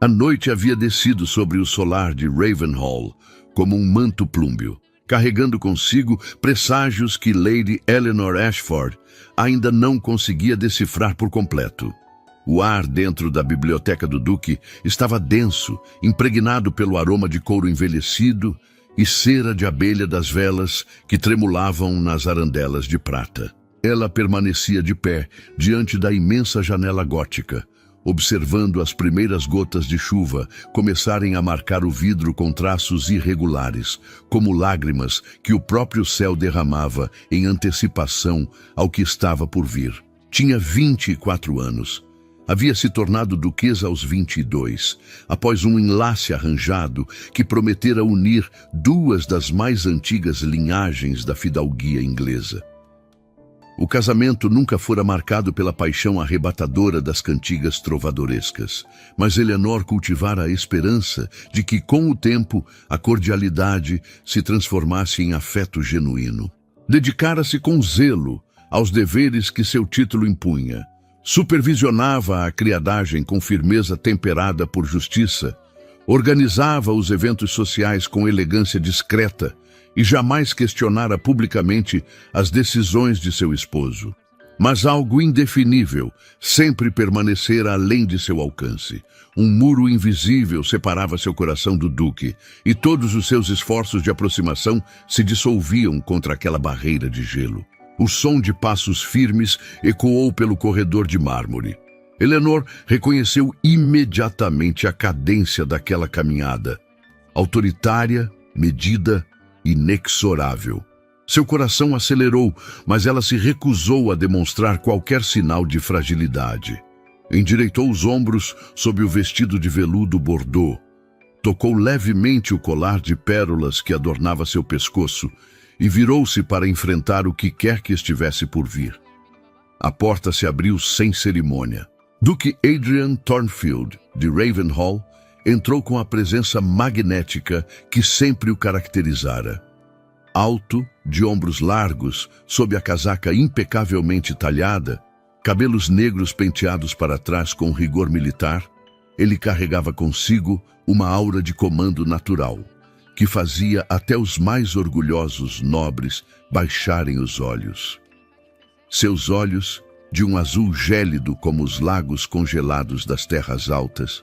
A noite havia descido sobre o solar de Ravenhall como um manto plúmbeo, carregando consigo presságios que Lady Eleanor Ashford ainda não conseguia decifrar por completo. O ar dentro da biblioteca do Duque estava denso, impregnado pelo aroma de couro envelhecido e cera de abelha das velas que tremulavam nas arandelas de prata. Ela permanecia de pé diante da imensa janela gótica, observando as primeiras gotas de chuva começarem a marcar o vidro com traços irregulares, como lágrimas que o próprio céu derramava em antecipação ao que estava por vir. Tinha 24 anos. Havia se tornado duquesa aos 22, após um enlace arranjado que prometera unir duas das mais antigas linhagens da fidalguia inglesa. O casamento nunca fora marcado pela paixão arrebatadora das cantigas trovadorescas, mas Eleanor cultivara a esperança de que, com o tempo, a cordialidade se transformasse em afeto genuíno. Dedicara-se com zelo aos deveres que seu título impunha. Supervisionava a criadagem com firmeza temperada por justiça, organizava os eventos sociais com elegância discreta, e jamais questionara publicamente as decisões de seu esposo. Mas algo indefinível sempre permanecera além de seu alcance. Um muro invisível separava seu coração do duque, e todos os seus esforços de aproximação se dissolviam contra aquela barreira de gelo. O som de passos firmes ecoou pelo corredor de mármore. Eleanor reconheceu imediatamente a cadência daquela caminhada. Autoritária, medida, inexorável. Seu coração acelerou, mas ela se recusou a demonstrar qualquer sinal de fragilidade. Endireitou os ombros sob o vestido de veludo bordô, tocou levemente o colar de pérolas que adornava seu pescoço e virou-se para enfrentar o que quer que estivesse por vir. A porta se abriu sem cerimônia. Duque Adrian Thornfield, de Ravenhall, entrou com a presença magnética que sempre o caracterizara. Alto, de ombros largos, sob a casaca impecavelmente talhada, cabelos negros penteados para trás com rigor militar, ele carregava consigo uma aura de comando natural, que fazia até os mais orgulhosos nobres baixarem os olhos. Seus olhos, de um azul gélido como os lagos congelados das terras altas,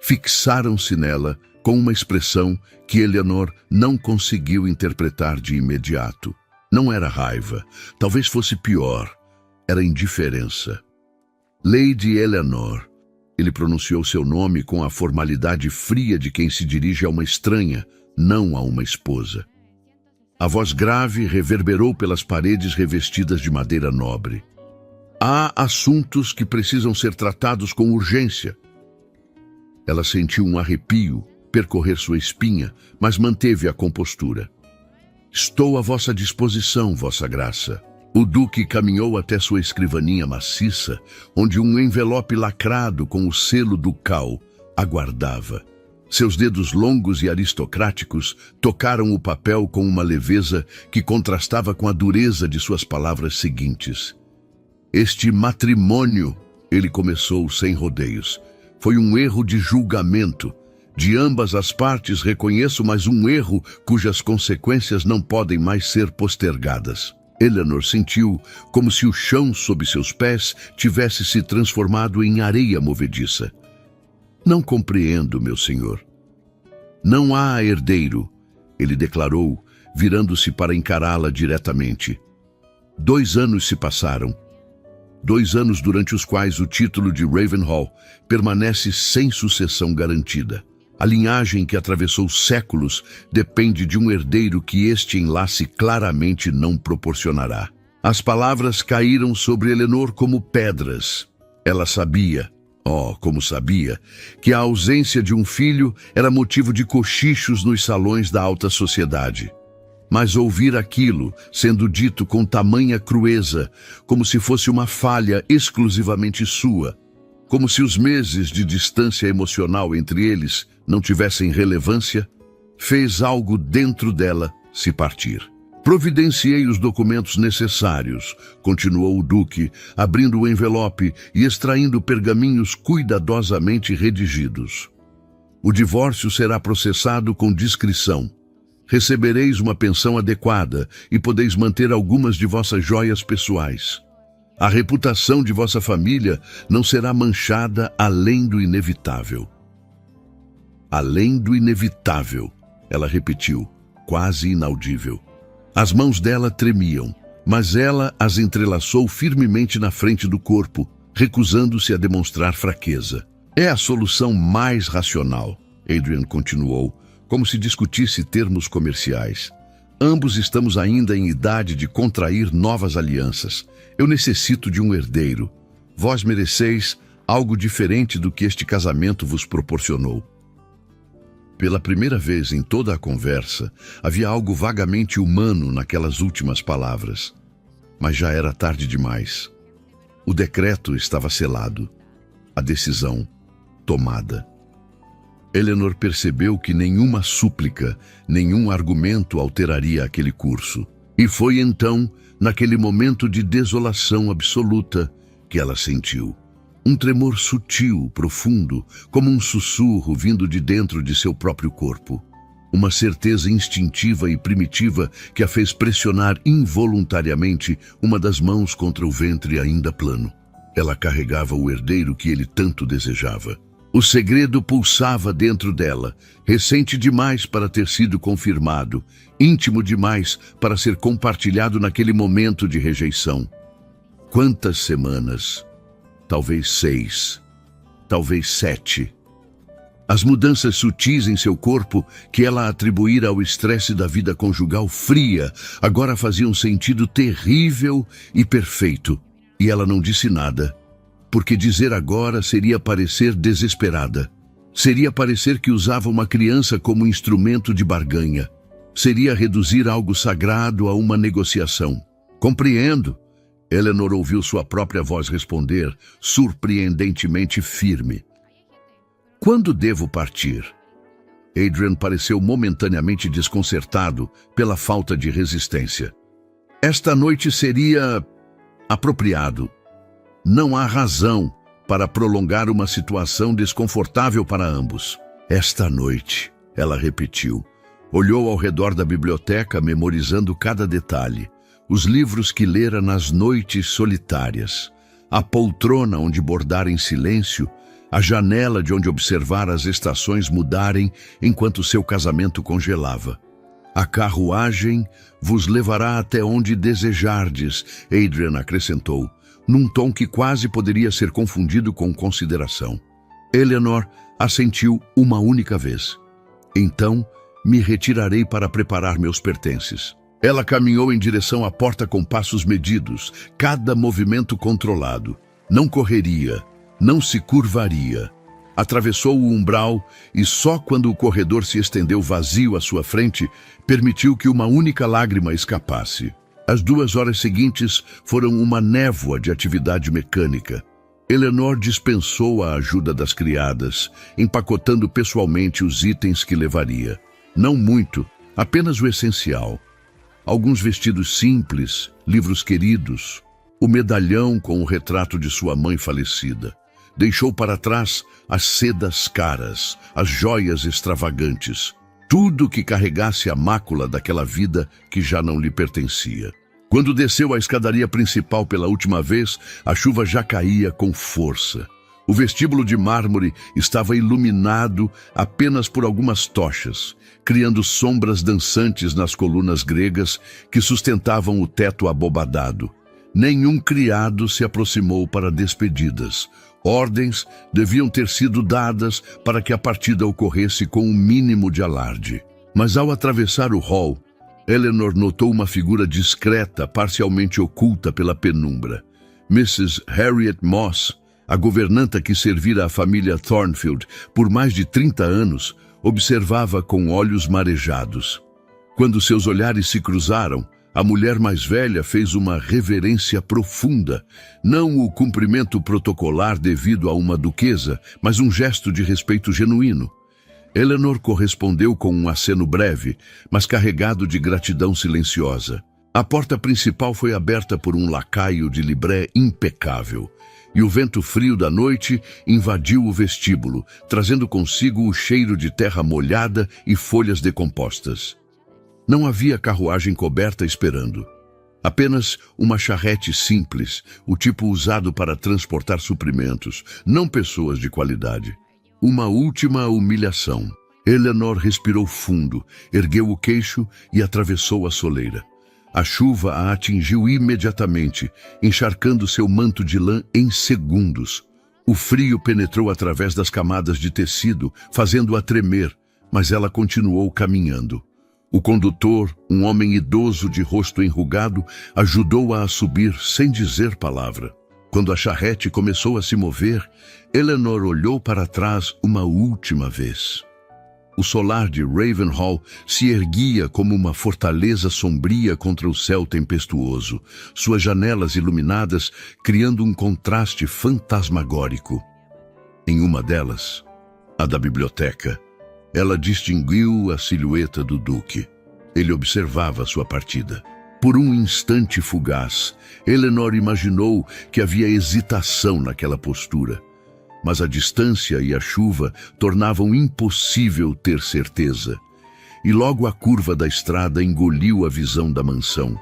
fixaram-se nela com uma expressão que Eleanor não conseguiu interpretar de imediato. Não era raiva, talvez fosse pior, era indiferença. Lady Eleanor, ele pronunciou seu nome com a formalidade fria de quem se dirige a uma estranha, não a uma esposa. A voz grave reverberou pelas paredes revestidas de madeira nobre. Há assuntos que precisam ser tratados com urgência. Ela sentiu um arrepio percorrer sua espinha, mas manteve a compostura. Estou à vossa disposição, vossa graça. O duque caminhou até sua escrivaninha maciça, onde um envelope lacrado com o selo ducal aguardava. Seus dedos longos e aristocráticos tocaram o papel com uma leveza que contrastava com a dureza de suas palavras seguintes. Este matrimônio, ele começou sem rodeios, foi um erro de julgamento. De ambas as partes reconheço, mas um erro cujas consequências não podem mais ser postergadas. Eleanor sentiu como se o chão sob seus pés tivesse se transformado em areia movediça. Não compreendo, meu senhor. Não há herdeiro, ele declarou, virando-se para encará-la diretamente. 2 anos se passaram. 2 anos durante os quais o título de Ravenhall permanece sem sucessão garantida. A linhagem que atravessou séculos depende de um herdeiro que este enlace claramente não proporcionará. As palavras caíram sobre Eleanor como pedras. Ela sabia, como sabia, que a ausência de um filho era motivo de cochichos nos salões da alta sociedade. Mas ouvir aquilo, sendo dito com tamanha crueza, como se fosse uma falha exclusivamente sua, como se os meses de distância emocional entre eles não tivessem relevância, fez algo dentro dela se partir. Providenciei os documentos necessários, continuou o duque, abrindo o envelope e extraindo pergaminhos cuidadosamente redigidos. O divórcio será processado com discrição. Recebereis uma pensão adequada e podeis manter algumas de vossas joias pessoais. A reputação de vossa família não será manchada além do inevitável. Além do inevitável, ela repetiu, quase inaudível. As mãos dela tremiam, mas ela as entrelaçou firmemente na frente do corpo, recusando-se a demonstrar fraqueza. É a solução mais racional, Adrian continuou, como se discutisse termos comerciais. Ambos estamos ainda em idade de contrair novas alianças. Eu necessito de um herdeiro. Vós mereceis algo diferente do que este casamento vos proporcionou. Pela primeira vez em toda a conversa, havia algo vagamente humano naquelas últimas palavras. Mas já era tarde demais. O decreto estava selado. A decisão tomada. Eleanor percebeu que nenhuma súplica, nenhum argumento alteraria aquele curso. E foi então, naquele momento de desolação absoluta, que ela sentiu. Um tremor sutil, profundo, como um sussurro vindo de dentro de seu próprio corpo. Uma certeza instintiva e primitiva que a fez pressionar involuntariamente uma das mãos contra o ventre ainda plano. Ela carregava o herdeiro que ele tanto desejava. O segredo pulsava dentro dela, recente demais para ter sido confirmado, íntimo demais para ser compartilhado naquele momento de rejeição. Quantas semanas? Talvez 6, talvez 7. As mudanças sutis em seu corpo que ela atribuíra ao estresse da vida conjugal fria agora faziam sentido terrível e perfeito. E ela não disse nada, porque dizer agora seria parecer desesperada. Seria parecer que usava uma criança como instrumento de barganha. Seria reduzir algo sagrado a uma negociação. Compreendo. Eleanor ouviu sua própria voz responder, surpreendentemente firme. Quando devo partir? Adrian pareceu momentaneamente desconcertado pela falta de resistência. Esta noite seria apropriado. Não há razão para prolongar uma situação desconfortável para ambos. Esta noite, ela repetiu. Olhou ao redor da biblioteca, memorizando cada detalhe. Os livros que lera nas noites solitárias. A poltrona onde bordara em silêncio. A janela de onde observara as estações mudarem enquanto seu casamento congelava. A carruagem vos levará até onde desejardes, Adrian acrescentou, num tom que quase poderia ser confundido com consideração. Eleanor assentiu uma única vez. Então, me retirarei para preparar meus pertences. Ela caminhou em direção à porta com passos medidos, cada movimento controlado. Não correria, não se curvaria. Atravessou o umbral e só quando o corredor se estendeu vazio à sua frente, permitiu que uma única lágrima escapasse. As 2 horas seguintes foram uma névoa de atividade mecânica. Eleanor dispensou a ajuda das criadas, empacotando pessoalmente os itens que levaria. Não muito, apenas o essencial. Alguns vestidos simples, livros queridos, o medalhão com o retrato de sua mãe falecida. Deixou para trás as sedas caras, as joias extravagantes, tudo que carregasse a mácula daquela vida que já não lhe pertencia. Quando desceu a escadaria principal pela última vez, a chuva já caía com força. O vestíbulo de mármore estava iluminado apenas por algumas tochas, criando sombras dançantes nas colunas gregas que sustentavam o teto abobadado. Nenhum criado se aproximou para despedidas. Ordens deviam ter sido dadas para que a partida ocorresse com um mínimo de alarde. Mas ao atravessar o hall, Eleanor notou uma figura discreta, parcialmente oculta pela penumbra. Mrs. Harriet Moss, a governanta que servira a família Thornfield por mais de 30 anos, observava com olhos marejados. Quando seus olhares se cruzaram, a mulher mais velha fez uma reverência profunda, não o cumprimento protocolar devido a uma duquesa, mas um gesto de respeito genuíno. Eleanor correspondeu com um aceno breve, mas carregado de gratidão silenciosa. A porta principal foi aberta por um lacaio de libré impecável. e o vento frio da noite invadiu o vestíbulo, trazendo consigo o cheiro de terra molhada e folhas decompostas. Não havia carruagem coberta esperando. Apenas uma charrete simples, o tipo usado para transportar suprimentos, não pessoas de qualidade. Uma última humilhação. Eleanor respirou fundo, ergueu o queixo e atravessou a soleira. A chuva a atingiu imediatamente, encharcando seu manto de lã em segundos. O frio penetrou através das camadas de tecido, fazendo-a tremer, mas ela continuou caminhando. O condutor, um homem idoso de rosto enrugado, ajudou-a a subir sem dizer palavra. Quando a charrete começou a se mover, Eleanor olhou para trás uma última vez. O solar de Ravenhall se erguia como uma fortaleza sombria contra o céu tempestuoso, suas janelas iluminadas criando um contraste fantasmagórico. Em uma delas, a da biblioteca, ela distinguiu a silhueta do Duque. Ele observava sua partida. Por um instante fugaz, Eleanor imaginou que havia hesitação naquela postura. Mas a distância e a chuva tornavam impossível ter certeza. E logo a curva da estrada engoliu a visão da mansão.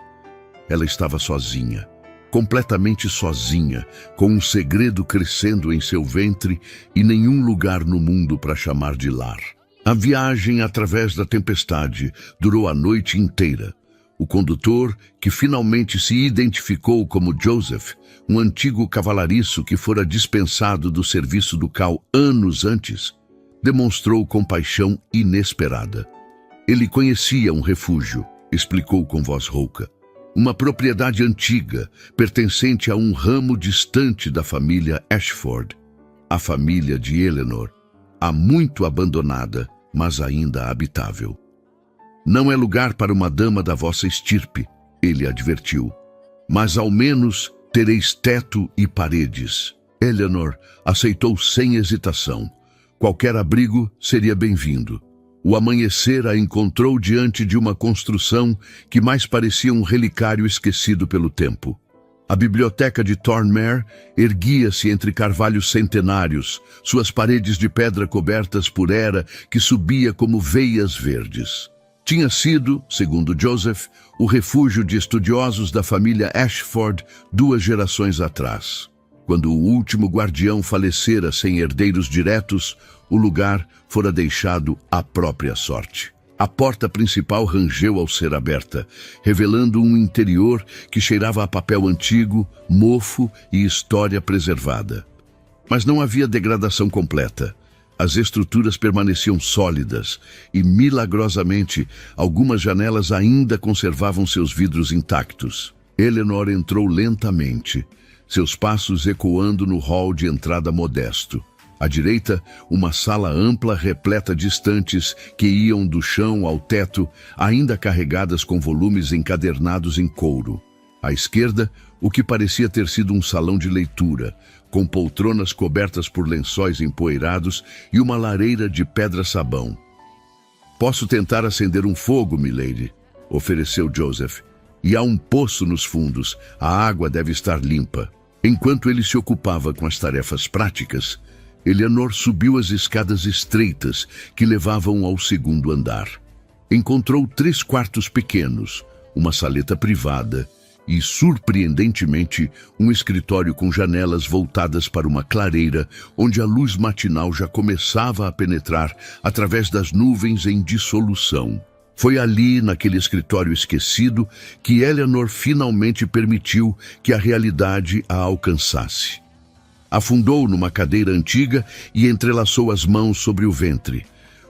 Ela estava sozinha, completamente sozinha, com um segredo crescendo em seu ventre e nenhum lugar no mundo para chamar de lar. A viagem através da tempestade durou a noite inteira. O condutor, que finalmente se identificou como Joseph, um antigo cavalariço que fora dispensado do serviço do Cal anos antes, demonstrou compaixão inesperada. Ele conhecia um refúgio, explicou com voz rouca. Uma propriedade antiga, pertencente a um ramo distante da família Ashford, a família de Eleanor, há muito abandonada, mas ainda habitável. Não é lugar para uma dama da vossa estirpe, ele advertiu, mas ao menos tereis teto e paredes. Eleanor aceitou sem hesitação. Qualquer abrigo seria bem-vindo. O amanhecer a encontrou diante de uma construção que mais parecia um relicário esquecido pelo tempo. A biblioteca de Thornmere erguia-se entre carvalhos centenários, suas paredes de pedra cobertas por era que subia como veias verdes. Tinha sido, segundo Joseph, o refúgio de estudiosos da família Ashford 2 gerações atrás. Quando o último guardião falecera sem herdeiros diretos, o lugar fora deixado à própria sorte. A porta principal rangeu ao ser aberta, revelando um interior que cheirava a papel antigo, mofo e história preservada. Mas não havia degradação completa. As estruturas permaneciam sólidas e, milagrosamente, algumas janelas ainda conservavam seus vidros intactos. Eleanor entrou lentamente, seus passos ecoando no hall de entrada modesto. À direita, uma sala ampla repleta de estantes que iam do chão ao teto, ainda carregadas com volumes encadernados em couro. À esquerda, o que parecia ter sido um salão de leitura, com poltronas cobertas por lençóis empoeirados e uma lareira de pedra-sabão. "Posso tentar acender um fogo, milady", ofereceu Joseph. "E há um poço nos fundos, a água deve estar limpa." Enquanto ele se ocupava com as tarefas práticas, Eleanor subiu as escadas estreitas que levavam ao segundo andar. Encontrou 3 quartos pequenos, uma saleta privada e, surpreendentemente, um escritório com janelas voltadas para uma clareira, onde a luz matinal já começava a penetrar através das nuvens em dissolução. Foi ali, naquele escritório esquecido, que Eleanor finalmente permitiu que a realidade a alcançasse. Afundou numa cadeira antiga e entrelaçou as mãos sobre o ventre.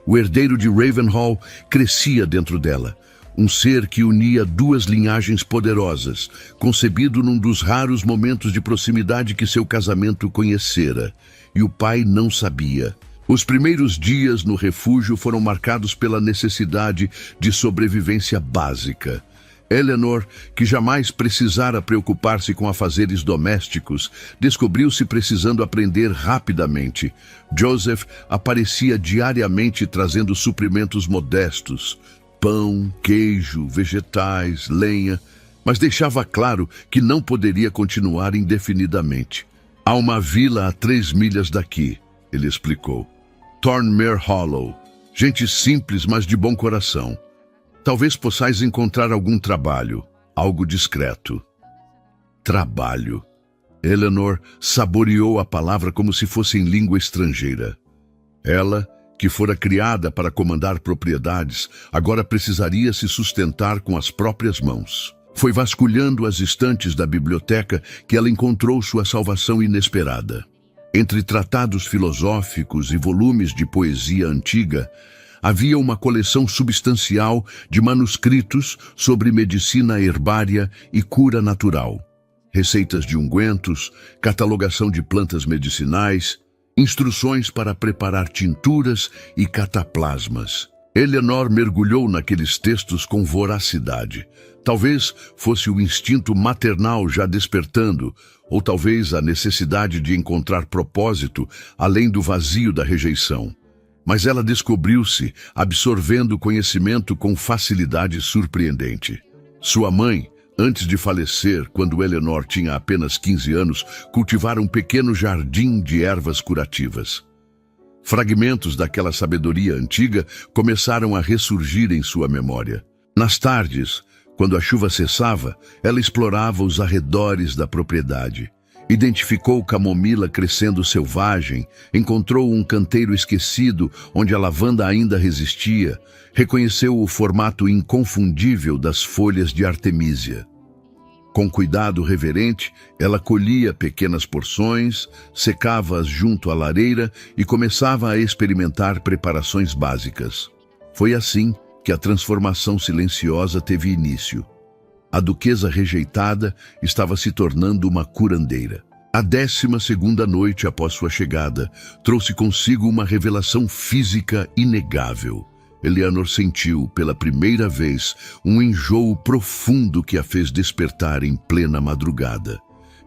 O herdeiro de Ravenhall crescia dentro dela, um ser que unia 2 linhagens poderosas, concebido num dos raros momentos de proximidade que seu casamento conhecera. E o pai não sabia. Os primeiros dias no refúgio foram marcados pela necessidade de sobrevivência básica. Eleanor, que jamais precisara preocupar-se com afazeres domésticos, descobriu-se precisando aprender rapidamente. Joseph aparecia diariamente trazendo suprimentos modestos, pão, queijo, vegetais, lenha, mas deixava claro que não poderia continuar indefinidamente. Há uma vila a 3 milhas daqui, ele explicou. Thornmere Hollow. Gente simples, mas de bom coração. Talvez possais encontrar algum trabalho, algo discreto. Trabalho. Eleanor saboreou a palavra como se fosse em língua estrangeira. Ela, que fora criada para comandar propriedades, agora precisaria se sustentar com as próprias mãos. Foi vasculhando as estantes da biblioteca que ela encontrou sua salvação inesperada. Entre tratados filosóficos e volumes de poesia antiga, havia uma coleção substancial de manuscritos sobre medicina herbária e cura natural. Receitas de ungüentos, catalogação de plantas medicinais, instruções para preparar tinturas e cataplasmas. Eleanor mergulhou naqueles textos com voracidade. Talvez fosse o instinto maternal já despertando, ou talvez a necessidade de encontrar propósito além do vazio da rejeição. Mas ela descobriu-se absorvendo conhecimento com facilidade surpreendente. Sua mãe, antes de falecer, quando Eleanor tinha apenas 15 anos, cultivara um pequeno jardim de ervas curativas. Fragmentos daquela sabedoria antiga começaram a ressurgir em sua memória. Nas tardes, quando a chuva cessava, ela explorava os arredores da propriedade. Identificou camomila crescendo selvagem, encontrou um canteiro esquecido onde a lavanda ainda resistia, reconheceu o formato inconfundível das folhas de artemísia. Com cuidado reverente, ela colhia pequenas porções, secava-as junto à lareira e começava a experimentar preparações básicas. Foi assim que a transformação silenciosa teve início. A duquesa rejeitada estava se tornando uma curandeira. A 12ª noite após sua chegada, trouxe consigo uma revelação física inegável. Eleanor sentiu, pela primeira vez, um enjoo profundo que a fez despertar em plena madrugada.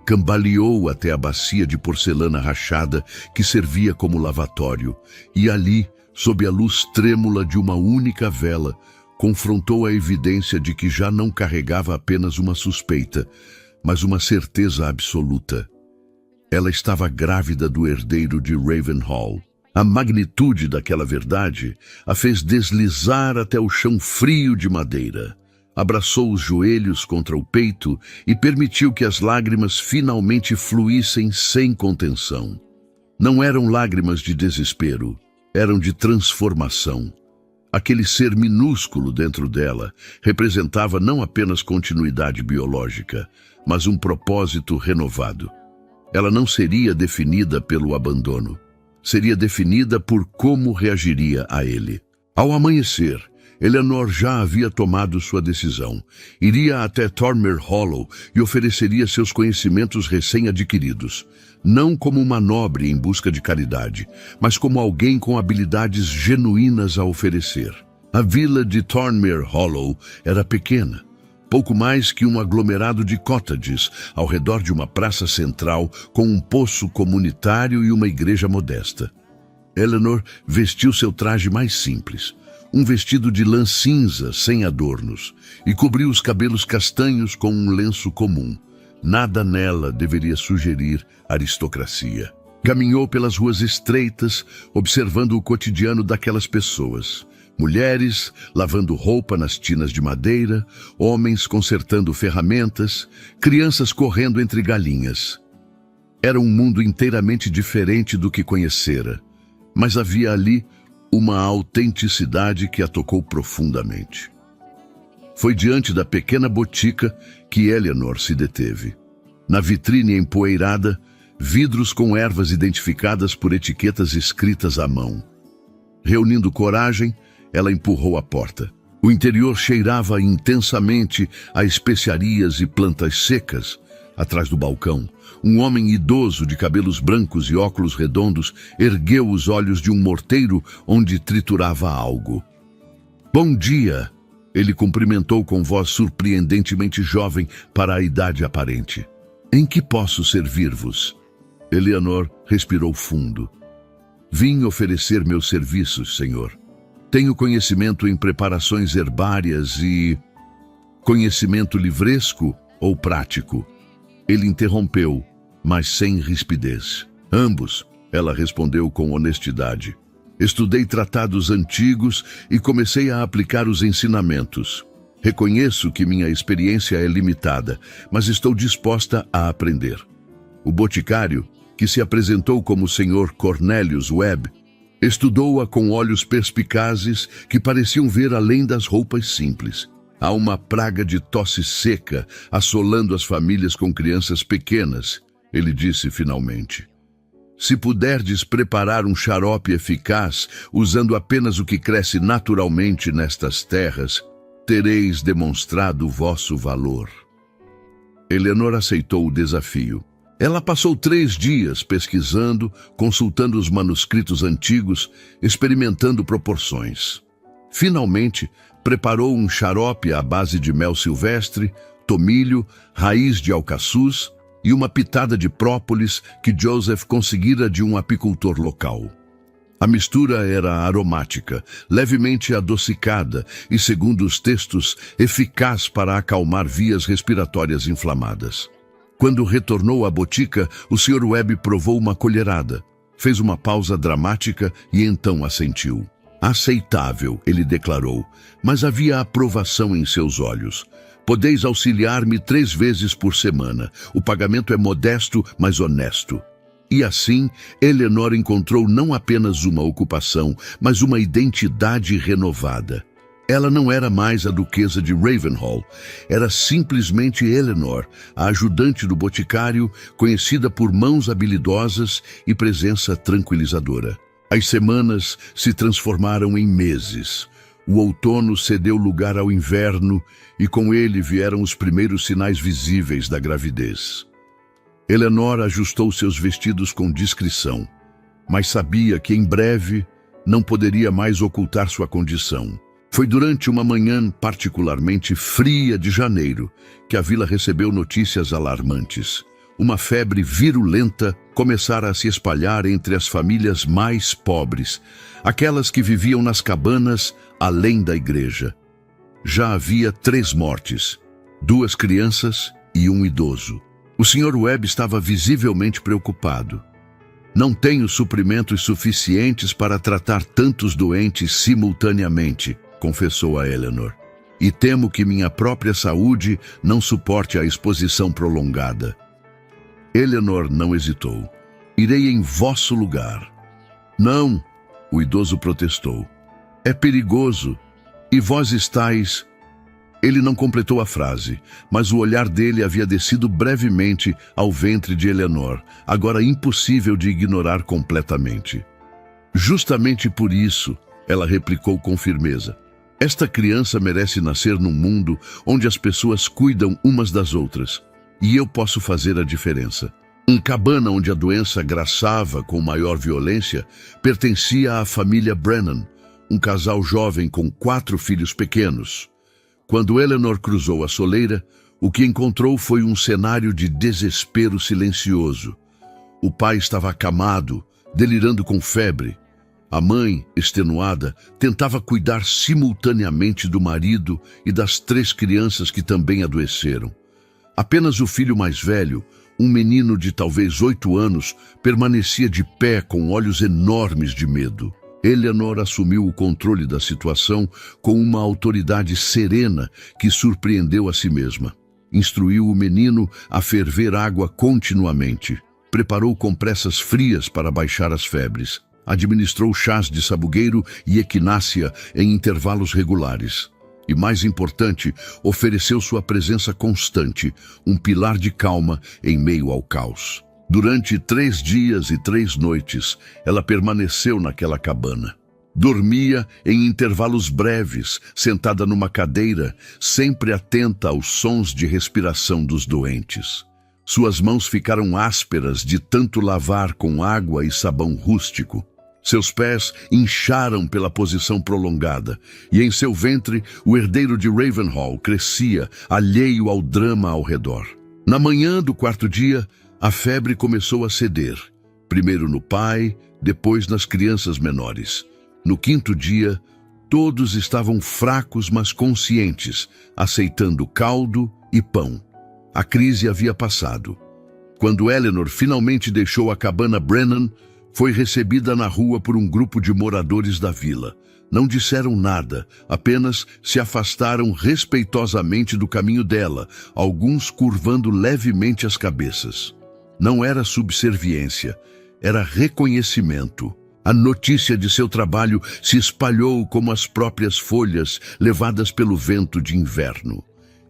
Cambaleou até a bacia de porcelana rachada que servia como lavatório, e ali, sob a luz trêmula de uma única vela, confrontou a evidência de que já não carregava apenas uma suspeita, mas uma certeza absoluta. Ela estava grávida do herdeiro de Ravenhall. A magnitude daquela verdade a fez deslizar até o chão frio de madeira. Abraçou os joelhos contra o peito e permitiu que as lágrimas finalmente fluíssem sem contenção. Não eram lágrimas de desespero, eram de transformação. Aquele ser minúsculo dentro dela representava não apenas continuidade biológica, mas um propósito renovado. Ela não seria definida pelo abandono. Seria definida por como reagiria a ele. Ao amanhecer, Eleanor já havia tomado sua decisão. Iria até Thornmere Hollow e ofereceria seus conhecimentos recém-adquiridos, não como uma nobre em busca de caridade, mas como alguém com habilidades genuínas a oferecer. A vila de Thornmere Hollow era pequena, pouco mais que um aglomerado de cottages ao redor de uma praça central com um poço comunitário e uma igreja modesta. Eleanor vestiu seu traje mais simples, um vestido de lã cinza sem adornos, e cobriu os cabelos castanhos com um lenço comum. Nada nela deveria sugerir aristocracia. Caminhou pelas ruas estreitas, observando o cotidiano daquelas pessoas. Mulheres lavando roupa nas tinas de madeira, homens consertando ferramentas, crianças correndo entre galinhas. Era um mundo inteiramente diferente do que conhecera, mas havia ali uma autenticidade que a tocou profundamente. Foi diante da pequena botica que Eleanor se deteve. Na vitrine empoeirada, vidros com ervas identificadas por etiquetas escritas à mão. Reunindo coragem, ela empurrou a porta. O interior cheirava intensamente a especiarias e plantas secas. Atrás do balcão, um homem idoso de cabelos brancos e óculos redondos ergueu os olhos de um morteiro onde triturava algo. "Bom dia!" Ele cumprimentou com voz surpreendentemente jovem para a idade aparente. "Em que posso servir-vos?" Eleanor respirou fundo. "Vim oferecer meus serviços, senhor. Tenho conhecimento em preparações herbárias e... conhecimento livresco ou prático?" Ele interrompeu, mas sem rispidez. Ambos, ela respondeu com honestidade. Estudei tratados antigos e comecei a aplicar os ensinamentos. Reconheço que minha experiência é limitada, mas estou disposta a aprender. O boticário, que se apresentou como Sr. Cornelius Webb, estudou-a com olhos perspicazes que pareciam ver além das roupas simples. Há uma praga de tosse seca assolando as famílias com crianças pequenas, ele disse finalmente. Se puderdes preparar um xarope eficaz, usando apenas o que cresce naturalmente nestas terras, tereis demonstrado o vosso valor. Eleanor aceitou o desafio. Ela passou 3 dias pesquisando, consultando os manuscritos antigos, experimentando proporções. Finalmente, preparou um xarope à base de mel silvestre, tomilho, raiz de alcaçuz e uma pitada de própolis que Joseph conseguira de um apicultor local. A mistura era aromática, levemente adocicada e, segundo os textos, eficaz para acalmar vias respiratórias inflamadas. Quando retornou à botica, o Sr. Webb provou uma colherada, fez uma pausa dramática e então assentiu. Aceitável, ele declarou, mas havia aprovação em seus olhos. Podeis auxiliar-me 3 vezes por semana. O pagamento é modesto, mas honesto. E assim, Eleanor encontrou não apenas uma ocupação, mas uma identidade renovada. Ela não era mais a duquesa de Ravenhall, era simplesmente Eleanor, a ajudante do boticário, conhecida por mãos habilidosas e presença tranquilizadora. As semanas se transformaram em meses. O outono cedeu lugar ao inverno e com ele vieram os primeiros sinais visíveis da gravidez. Eleanor ajustou seus vestidos com discrição, mas sabia que em breve não poderia mais ocultar sua condição. Foi durante uma manhã particularmente fria de janeiro que a vila recebeu notícias alarmantes. Uma febre virulenta começara a se espalhar entre as famílias mais pobres, aquelas que viviam nas cabanas além da igreja. Já havia 3 mortes, 2 crianças e um idoso. O Sr. Webb estava visivelmente preocupado. Não tenho suprimentos suficientes para tratar tantos doentes simultaneamente, confessou a Eleanor. E temo que minha própria saúde não suporte a exposição prolongada. Eleanor não hesitou. Irei em vosso lugar. Não, o idoso protestou. É perigoso. E vós estáis... Ele não completou a frase, mas o olhar dele havia descido brevemente ao ventre de Eleanor, agora impossível de ignorar completamente. Justamente por isso, ela replicou com firmeza. Esta criança merece nascer num mundo onde as pessoas cuidam umas das outras, e eu posso fazer a diferença. Uma cabana onde a doença graçava com maior violência pertencia à família Brennan, um casal jovem com 4 filhos pequenos. Quando Eleanor cruzou a soleira, o que encontrou foi um cenário de desespero silencioso. O pai estava acamado, delirando com febre. A mãe, extenuada, tentava cuidar simultaneamente do marido e das 3 crianças que também adoeceram. Apenas o filho mais velho, um menino de talvez 8 anos, permanecia de pé com olhos enormes de medo. Eleanor assumiu o controle da situação com uma autoridade serena que surpreendeu a si mesma. Instruiu o menino a ferver água continuamente. Preparou compressas frias para baixar as febres. Administrou chás de sabugueiro e equinácea em intervalos regulares. E, mais importante, ofereceu sua presença constante, um pilar de calma em meio ao caos. Durante 3 dias e 3 noites, ela permaneceu naquela cabana. Dormia em intervalos breves, sentada numa cadeira, sempre atenta aos sons de respiração dos doentes. Suas mãos ficaram ásperas de tanto lavar com água e sabão rústico. Seus pés incharam pela posição prolongada, e em seu ventre o herdeiro de Ravenhall crescia, alheio ao drama ao redor. Na manhã do 4º dia, a febre começou a ceder, primeiro no pai, depois nas crianças menores. No 5º dia, todos estavam fracos, mas conscientes, aceitando caldo e pão. A crise havia passado. Quando Eleanor finalmente deixou a cabana Brennan, foi recebida na rua por um grupo de moradores da vila. Não disseram nada, apenas se afastaram respeitosamente do caminho dela, alguns curvando levemente as cabeças. Não era subserviência, era reconhecimento. A notícia de seu trabalho se espalhou como as próprias folhas levadas pelo vento de inverno.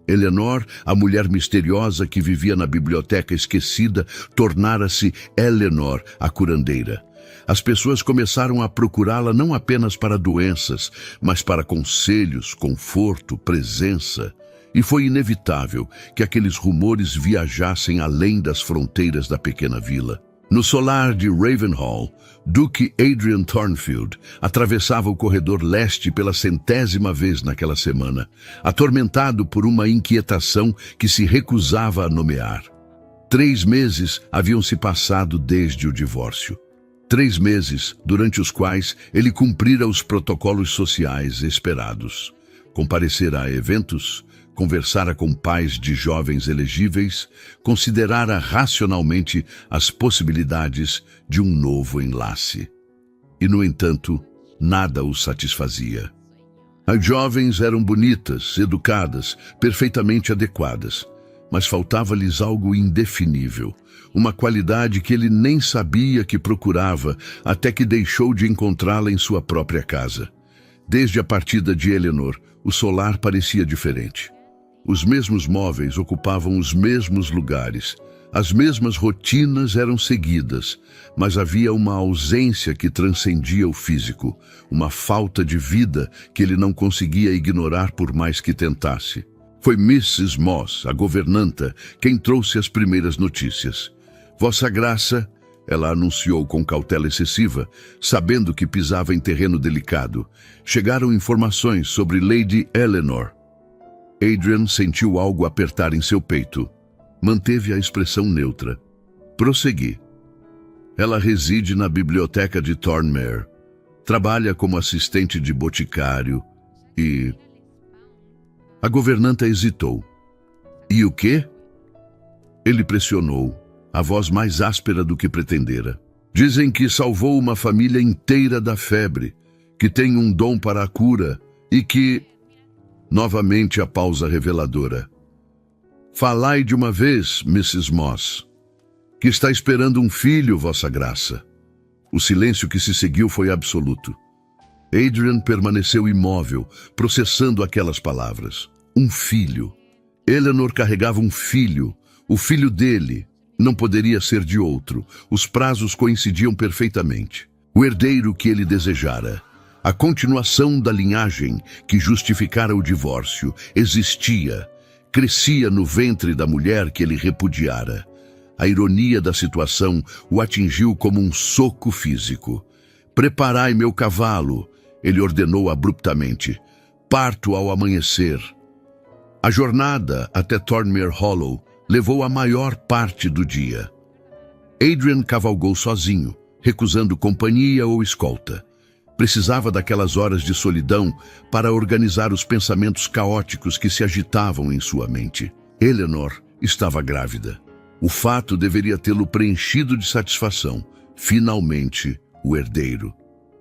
Eleanor, a mulher misteriosa que vivia na biblioteca esquecida, tornara-se Eleanor, a curandeira. As pessoas começaram a procurá-la não apenas para doenças, mas para conselhos, conforto, presença. E foi inevitável que aqueles rumores viajassem além das fronteiras da pequena vila. No solar de Ravenhall, Duque Adrian Thornfield atravessava o corredor leste pela 100ª vez naquela semana, atormentado por uma inquietação que se recusava a nomear. 3 meses haviam se passado desde o divórcio. 3 meses durante os quais ele cumprira os protocolos sociais esperados. Comparecera a eventos, conversara com pais de jovens elegíveis, considerara racionalmente as possibilidades de um novo enlace. E, no entanto, nada o satisfazia. As jovens eram bonitas, educadas, perfeitamente adequadas, mas faltava-lhes algo indefinível, uma qualidade que ele nem sabia que procurava até que deixou de encontrá-la em sua própria casa. Desde a partida de Eleanor, o solar parecia diferente. Os mesmos móveis ocupavam os mesmos lugares, as mesmas rotinas eram seguidas, mas havia uma ausência que transcendia o físico, uma falta de vida que ele não conseguia ignorar por mais que tentasse. Foi Mrs. Moss, a governanta, quem trouxe as primeiras notícias. Vossa Graça, ela anunciou com cautela excessiva, sabendo que pisava em terreno delicado, chegaram informações sobre Lady Eleanor. Adrian sentiu algo apertar em seu peito. Manteve a expressão neutra. Prossegui. Ela reside na biblioteca de Thornmere. Trabalha como assistente de boticário e... A governanta hesitou. E o quê? Ele pressionou, a voz mais áspera do que pretendera. Dizem que salvou uma família inteira da febre, que tem um dom para a cura e que... Novamente a pausa reveladora. Falai de uma vez, Mrs. Moss, que está esperando um filho, Vossa Graça. O silêncio que se seguiu foi absoluto. Adrian permaneceu imóvel, processando aquelas palavras. Um filho. Eleanor carregava um filho, o filho dele. Não poderia ser de outro. Os prazos coincidiam perfeitamente. O herdeiro que ele desejara. A continuação da linhagem que justificara o divórcio existia, crescia no ventre da mulher que ele repudiara. A ironia da situação o atingiu como um soco físico. Preparai meu cavalo, ele ordenou abruptamente. Parto ao amanhecer. A jornada até Thornmere Hollow levou a maior parte do dia. Adrian cavalgou sozinho, recusando companhia ou escolta. Precisava daquelas horas de solidão para organizar os pensamentos caóticos que se agitavam em sua mente. Eleanor estava grávida. O fato deveria tê-lo preenchido de satisfação. Finalmente, o herdeiro.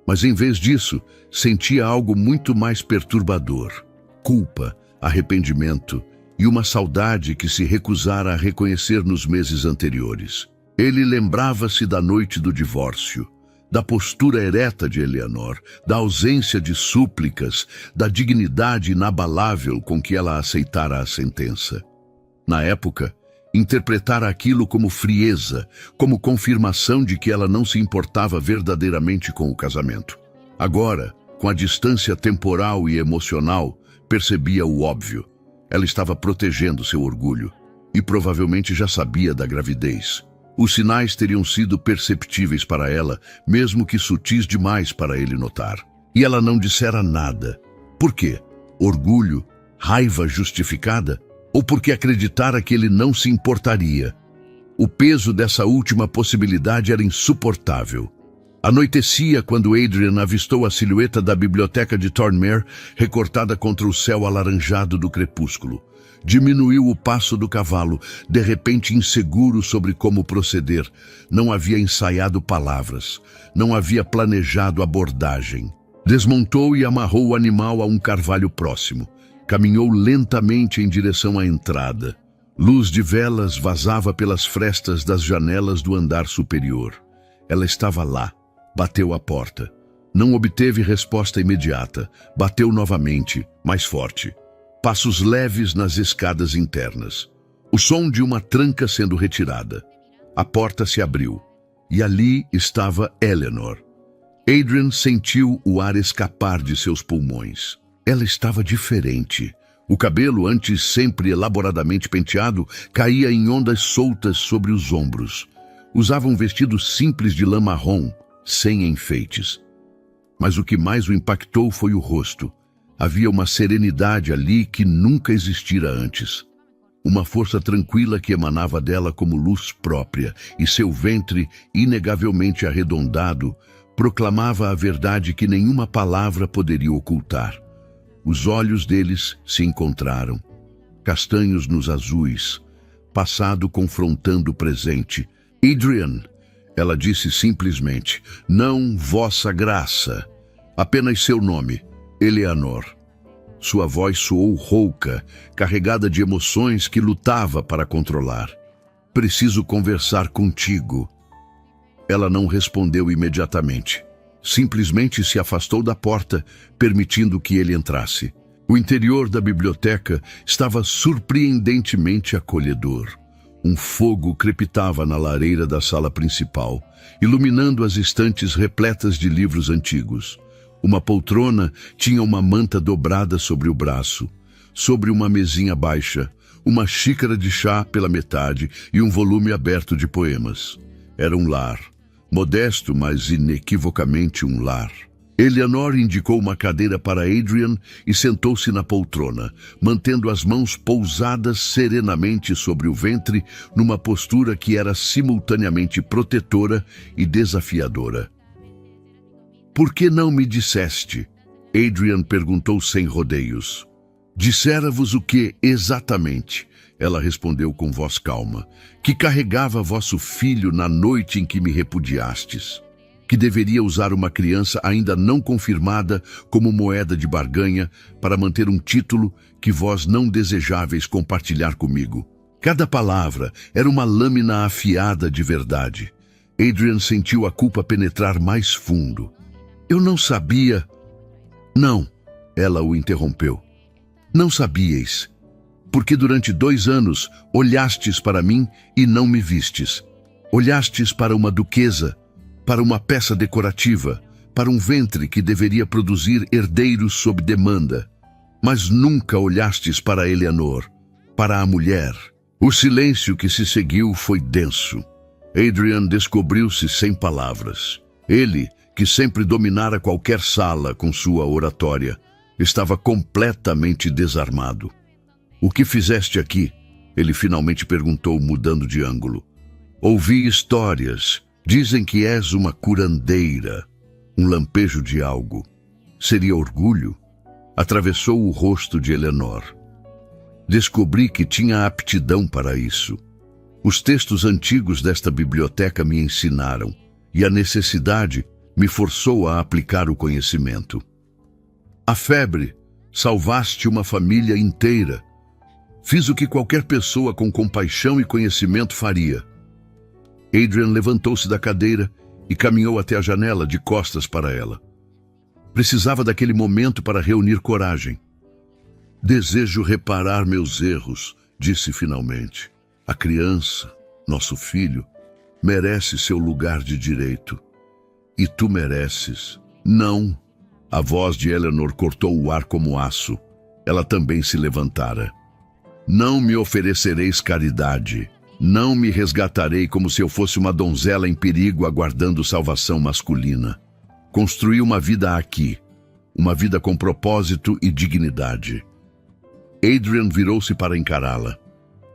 Mas em vez disso, sentia algo muito mais perturbador. Culpa, arrependimento e uma saudade que se recusara a reconhecer nos meses anteriores. Ele lembrava-se da noite do divórcio, da postura ereta de Eleanor, da ausência de súplicas, da dignidade inabalável com que ela aceitara a sentença. Na época, interpretara aquilo como frieza, como confirmação de que ela não se importava verdadeiramente com o casamento. Agora, com a distância temporal e emocional, percebia o óbvio. Ela estava protegendo seu orgulho e provavelmente já sabia da gravidez. Os sinais teriam sido perceptíveis para ela, mesmo que sutis demais para ele notar. E ela não dissera nada. Por quê? Orgulho? Raiva justificada? Ou porque acreditara que ele não se importaria? O peso dessa última possibilidade era insuportável. Anoitecia quando Adrian avistou a silhueta da biblioteca de Thornmere recortada contra o céu alaranjado do crepúsculo. Diminuiu o passo do cavalo, de repente inseguro sobre como proceder. Não havia ensaiado palavras, não havia planejado abordagem. Desmontou e amarrou o animal a um carvalho próximo. Caminhou lentamente em direção à entrada. Luz de velas vazava pelas frestas das janelas do andar superior. Ela estava lá. Bateu à porta. Não obteve resposta imediata. Bateu novamente, mais forte. Passos leves nas escadas internas. O som de uma tranca sendo retirada. A porta se abriu. E ali estava Eleanor. Adrian sentiu o ar escapar de seus pulmões. Ela estava diferente. O cabelo, antes sempre elaboradamente penteado, caía em ondas soltas sobre os ombros. Usava um vestido simples de lã marrom, sem enfeites. Mas o que mais o impactou foi o rosto. Havia uma serenidade ali que nunca existira antes. Uma força tranquila que emanava dela como luz própria, e seu ventre, inegavelmente arredondado, proclamava a verdade que nenhuma palavra poderia ocultar. Os olhos deles se encontraram, castanhos nos azuis, passado confrontando o presente. Adrian, ela disse simplesmente, não vossa graça, apenas seu nome, Eleanor. Sua voz soou rouca, carregada de emoções que lutava para controlar. Preciso conversar contigo. Ela não respondeu imediatamente. Simplesmente se afastou da porta, permitindo que ele entrasse. O interior da biblioteca estava surpreendentemente acolhedor. Um fogo crepitava na lareira da sala principal, iluminando as estantes repletas de livros antigos. Uma poltrona tinha uma manta dobrada sobre o braço. Sobre uma mesinha baixa, uma xícara de chá pela metade e um volume aberto de poemas. Era um lar. Modesto, mas inequivocamente um lar. Eleanor indicou uma cadeira para Adrian e sentou-se na poltrona, mantendo as mãos pousadas serenamente sobre o ventre, numa postura que era simultaneamente protetora e desafiadora. Por que não me disseste? Adrian perguntou sem rodeios. Dissera-vos o que exatamente? Ela respondeu com voz calma, que carregava vosso filho na noite em que me repudiastes, que deveria usar uma criança ainda não confirmada como moeda de barganha para manter um título que vós não desejáveis compartilhar comigo. Cada palavra era uma lâmina afiada de verdade. Adrian sentiu a culpa penetrar mais fundo. Eu não sabia... Não, ela o interrompeu. Não sabíeis, porque durante 2 anos olhastes para mim e não me vistes. Olhastes para uma duquesa, para uma peça decorativa, para um ventre que deveria produzir herdeiros sob demanda. Mas nunca olhastes para Eleanor, para a mulher. O silêncio que se seguiu foi denso. Adrian descobriu-se sem palavras. Ele, que sempre dominara qualquer sala com sua oratória, estava completamente desarmado. O que fizeste aqui? Ele finalmente perguntou, mudando de ângulo. Ouvi histórias. Dizem que és uma curandeira. Um lampejo de algo. Seria orgulho? Atravessou o rosto de Eleanor. Descobri que tinha aptidão para isso. Os textos antigos desta biblioteca me ensinaram, e a necessidade me forçou a aplicar o conhecimento. A febre, salvaste uma família inteira. Fiz o que qualquer pessoa com compaixão e conhecimento faria. Adrian levantou-se da cadeira e caminhou até a janela de costas para ela. Precisava daquele momento para reunir coragem. Desejo reparar meus erros, disse finalmente. A criança, nosso filho, merece seu lugar de direito. E tu mereces. Não. A voz de Eleanor cortou o ar como aço. Ela também se levantara. Não me oferecereis caridade. Não me resgatarei como se eu fosse uma donzela em perigo aguardando salvação masculina. Construí uma vida aqui. Uma vida com propósito e dignidade. Adrian virou-se para encará-la.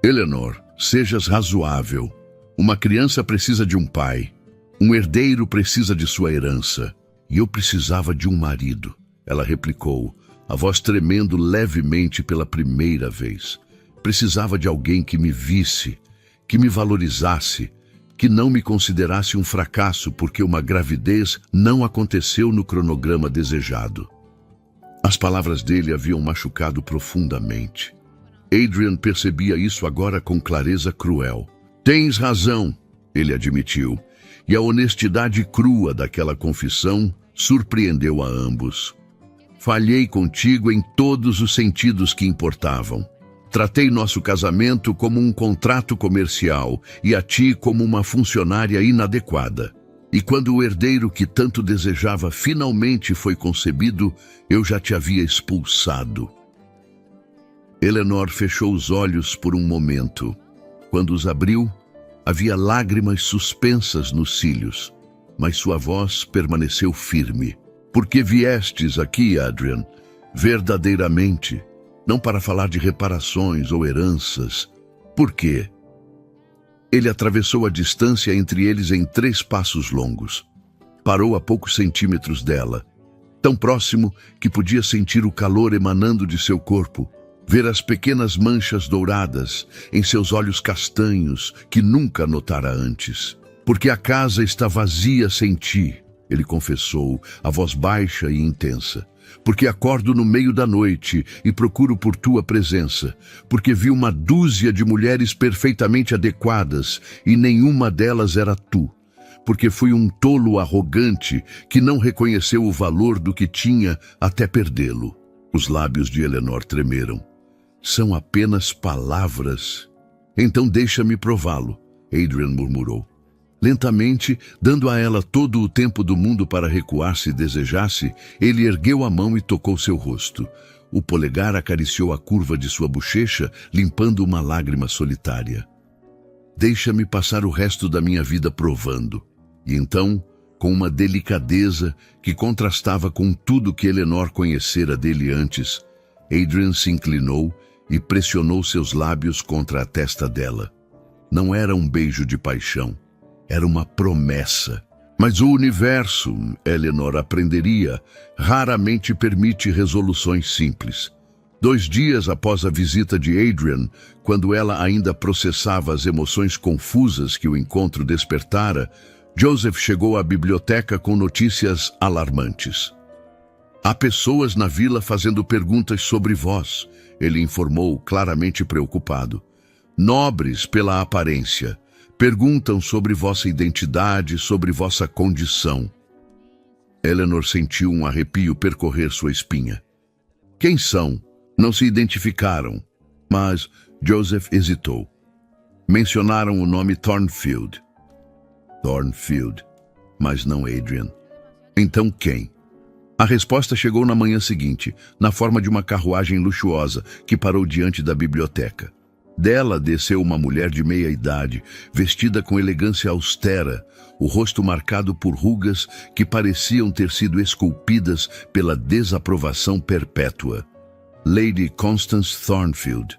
Eleanor, sejas razoável. Uma criança precisa de um pai. Um herdeiro precisa de sua herança, e eu precisava de um marido. Ela replicou, a voz tremendo levemente pela primeira vez. Precisava de alguém que me visse, que me valorizasse, que não me considerasse um fracasso porque uma gravidez não aconteceu no cronograma desejado. As palavras dele haviam machucado profundamente. Adrian percebia isso agora com clareza cruel. Tens razão, ele admitiu, e a honestidade crua daquela confissão surpreendeu a ambos. Falhei contigo em todos os sentidos que importavam. Tratei nosso casamento como um contrato comercial e a ti como uma funcionária inadequada. E quando o herdeiro que tanto desejava finalmente foi concebido, eu já te havia expulsado. Eleanor fechou os olhos por um momento. Quando os abriu, havia lágrimas suspensas nos cílios, mas sua voz permaneceu firme. Por que viestes aqui, Adrian? Verdadeiramente, não para falar de reparações ou heranças. Por quê? Ele atravessou a distância entre eles em 3 passos longos. Parou a poucos centímetros dela, tão próximo que podia sentir o calor emanando de seu corpo, ver as pequenas manchas douradas em seus olhos castanhos que nunca notara antes. Porque a casa está vazia sem ti, ele confessou, a voz baixa e intensa. Porque acordo no meio da noite e procuro por tua presença, porque vi uma dúzia de mulheres perfeitamente adequadas e nenhuma delas era tu, porque fui um tolo arrogante que não reconheceu o valor do que tinha até perdê-lo. Os lábios de Eleanor tremeram. São apenas palavras. Então deixa-me prová-lo, Adrian murmurou. Lentamente, dando a ela todo o tempo do mundo para recuar se desejasse, ele ergueu a mão e tocou seu rosto. O polegar acariciou a curva de sua bochecha, limpando uma lágrima solitária. Deixa-me passar o resto da minha vida provando. E então, com uma delicadeza que contrastava com tudo que Eleanor conhecera dele antes, Adrian se inclinou e pressionou seus lábios contra a testa dela. Não era um beijo de paixão. Era uma promessa. Mas o universo, Eleanor aprenderia, raramente permite resoluções simples. 2 dias após a visita de Adrian, quando ela ainda processava as emoções confusas que o encontro despertara, Joseph chegou à biblioteca com notícias alarmantes. Há pessoas na vila fazendo perguntas sobre vós, ele informou, claramente preocupado. Nobres pela aparência. Perguntam sobre vossa identidade, sobre vossa condição. Eleanor sentiu um arrepio percorrer sua espinha. Quem são? Não se identificaram, mas Joseph hesitou. Mencionaram o nome Thornfield. Thornfield, mas não Adrian. Então quem? A resposta chegou na manhã seguinte, na forma de uma carruagem luxuosa que parou diante da biblioteca. Dela desceu uma mulher de meia idade, vestida com elegância austera, o rosto marcado por rugas que pareciam ter sido esculpidas pela desaprovação perpétua. Lady Constance Thornfield,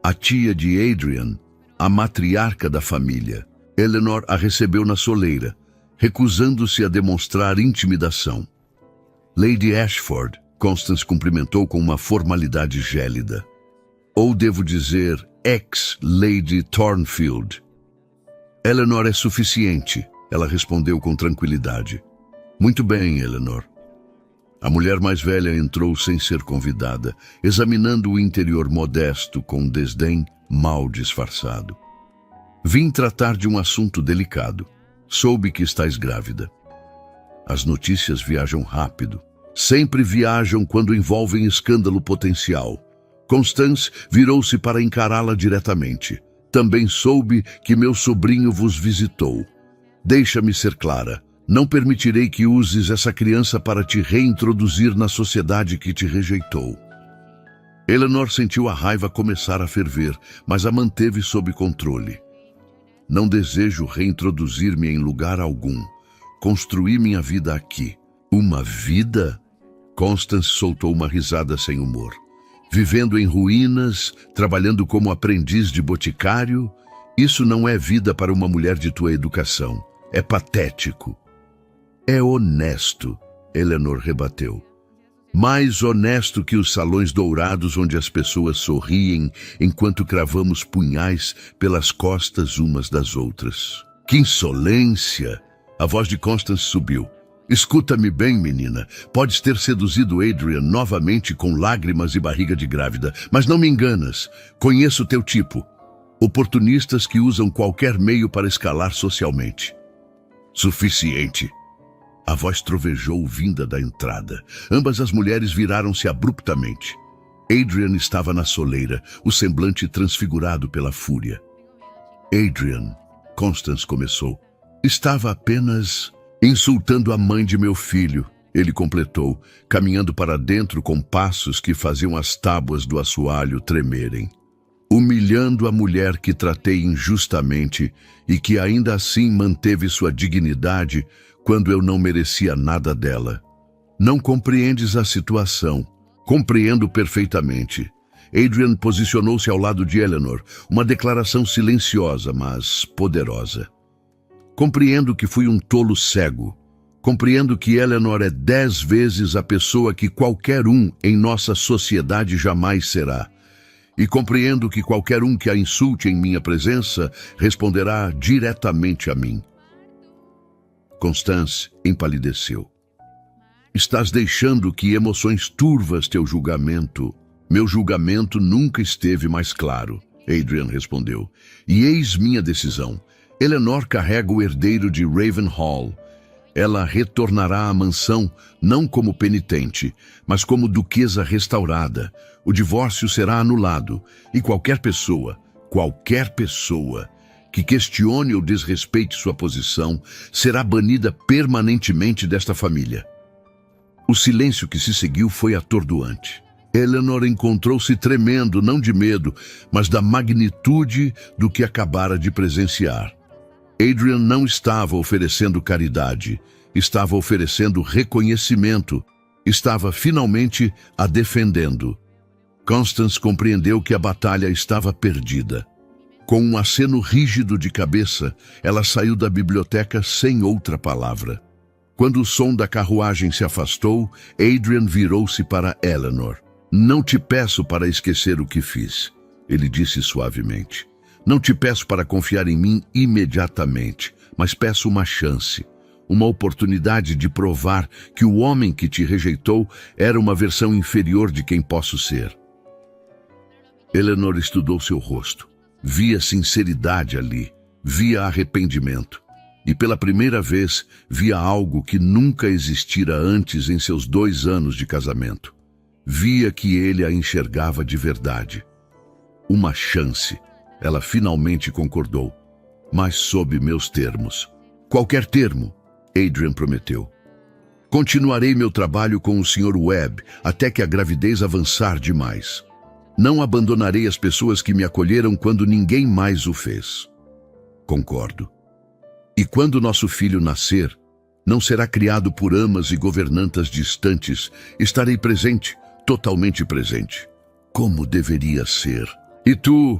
a tia de Adrian, a matriarca da família. Eleanor a recebeu na soleira, recusando-se a demonstrar intimidação. Lady Ashford, Constance cumprimentou com uma formalidade gélida. Ou devo dizer, ex-Lady Thornfield. Eleanor é suficiente, ela respondeu com tranquilidade. Muito bem, Eleanor. A mulher mais velha entrou sem ser convidada, examinando o interior modesto com um desdém mal disfarçado. Vim tratar de um assunto delicado. Soube que estás grávida. As notícias viajam rápido. Sempre viajam quando envolvem escândalo potencial. Constance virou-se para encará-la diretamente. Também soube que meu sobrinho vos visitou. Deixa-me ser clara. Não permitirei que uses essa criança para te reintroduzir na sociedade que te rejeitou. Eleanor sentiu a raiva começar a ferver, mas a manteve sob controle. Não desejo reintroduzir-me em lugar algum. Construí minha vida aqui. Uma vida? Constance soltou uma risada sem humor. Vivendo em ruínas, trabalhando como aprendiz de boticário, isso não é vida para uma mulher de tua educação. É patético. É honesto, Eleanor rebateu. Mais honesto que os salões dourados onde as pessoas sorriem enquanto cravamos punhais pelas costas umas das outras. Que insolência! A voz de Constance subiu. Escuta-me bem, menina. Podes ter seduzido Adrian novamente com lágrimas e barriga de grávida, mas não me enganas. Conheço teu tipo. Oportunistas que usam qualquer meio para escalar socialmente. Suficiente. A voz trovejou vinda da entrada. Ambas as mulheres viraram-se abruptamente. Adrian estava na soleira, o semblante transfigurado pela fúria. Adrian, Constance começou, estava apenas insultando a mãe de meu filho, ele completou, caminhando para dentro com passos que faziam as tábuas do assoalho tremerem. Humilhando a mulher que tratei injustamente e que ainda assim manteve sua dignidade quando eu não merecia nada dela. Não compreendes a situação. Compreendo perfeitamente. Adrian posicionou-se ao lado de Eleanor, uma declaração silenciosa, mas poderosa. Compreendo que fui um tolo cego. Compreendo que Eleanor é 10 vezes a pessoa que qualquer um em nossa sociedade jamais será. E compreendo que qualquer um que a insulte em minha presença responderá diretamente a mim. Constance empalideceu. Estás deixando que emoções turvas teu julgamento. Meu julgamento nunca esteve mais claro, Adrian respondeu. E eis minha decisão. Eleanor carrega o herdeiro de Ravenhall. Ela retornará à mansão não como penitente, mas como duquesa restaurada. O divórcio será anulado e qualquer pessoa que questione ou desrespeite sua posição será banida permanentemente desta família. O silêncio que se seguiu foi atordoante. Eleanor encontrou-se tremendo, não de medo, mas da magnitude do que acabara de presenciar. Adrian não estava oferecendo caridade, estava oferecendo reconhecimento, estava finalmente a defendendo. Constance compreendeu que a batalha estava perdida. Com um aceno rígido de cabeça, ela saiu da biblioteca sem outra palavra. Quando o som da carruagem se afastou, Adrian virou-se para Eleanor. Não te peço para esquecer o que fiz, ele disse suavemente. Não te peço para confiar em mim imediatamente, mas peço uma chance, uma oportunidade de provar que o homem que te rejeitou era uma versão inferior de quem posso ser. Eleanor estudou seu rosto. Via sinceridade ali, via arrependimento. E pela primeira vez, via algo que nunca existira antes em seus 2 anos de casamento. Via que ele a enxergava de verdade. Uma chance. Ela finalmente concordou, mas sob meus termos. Qualquer termo, Adrian prometeu. Continuarei meu trabalho com o Sr. Webb até que a gravidez avançar demais. Não abandonarei as pessoas que me acolheram quando ninguém mais o fez. Concordo. E quando nosso filho nascer, não será criado por amas e governantas distantes. Estarei presente, totalmente presente. Como deveria ser. E tu?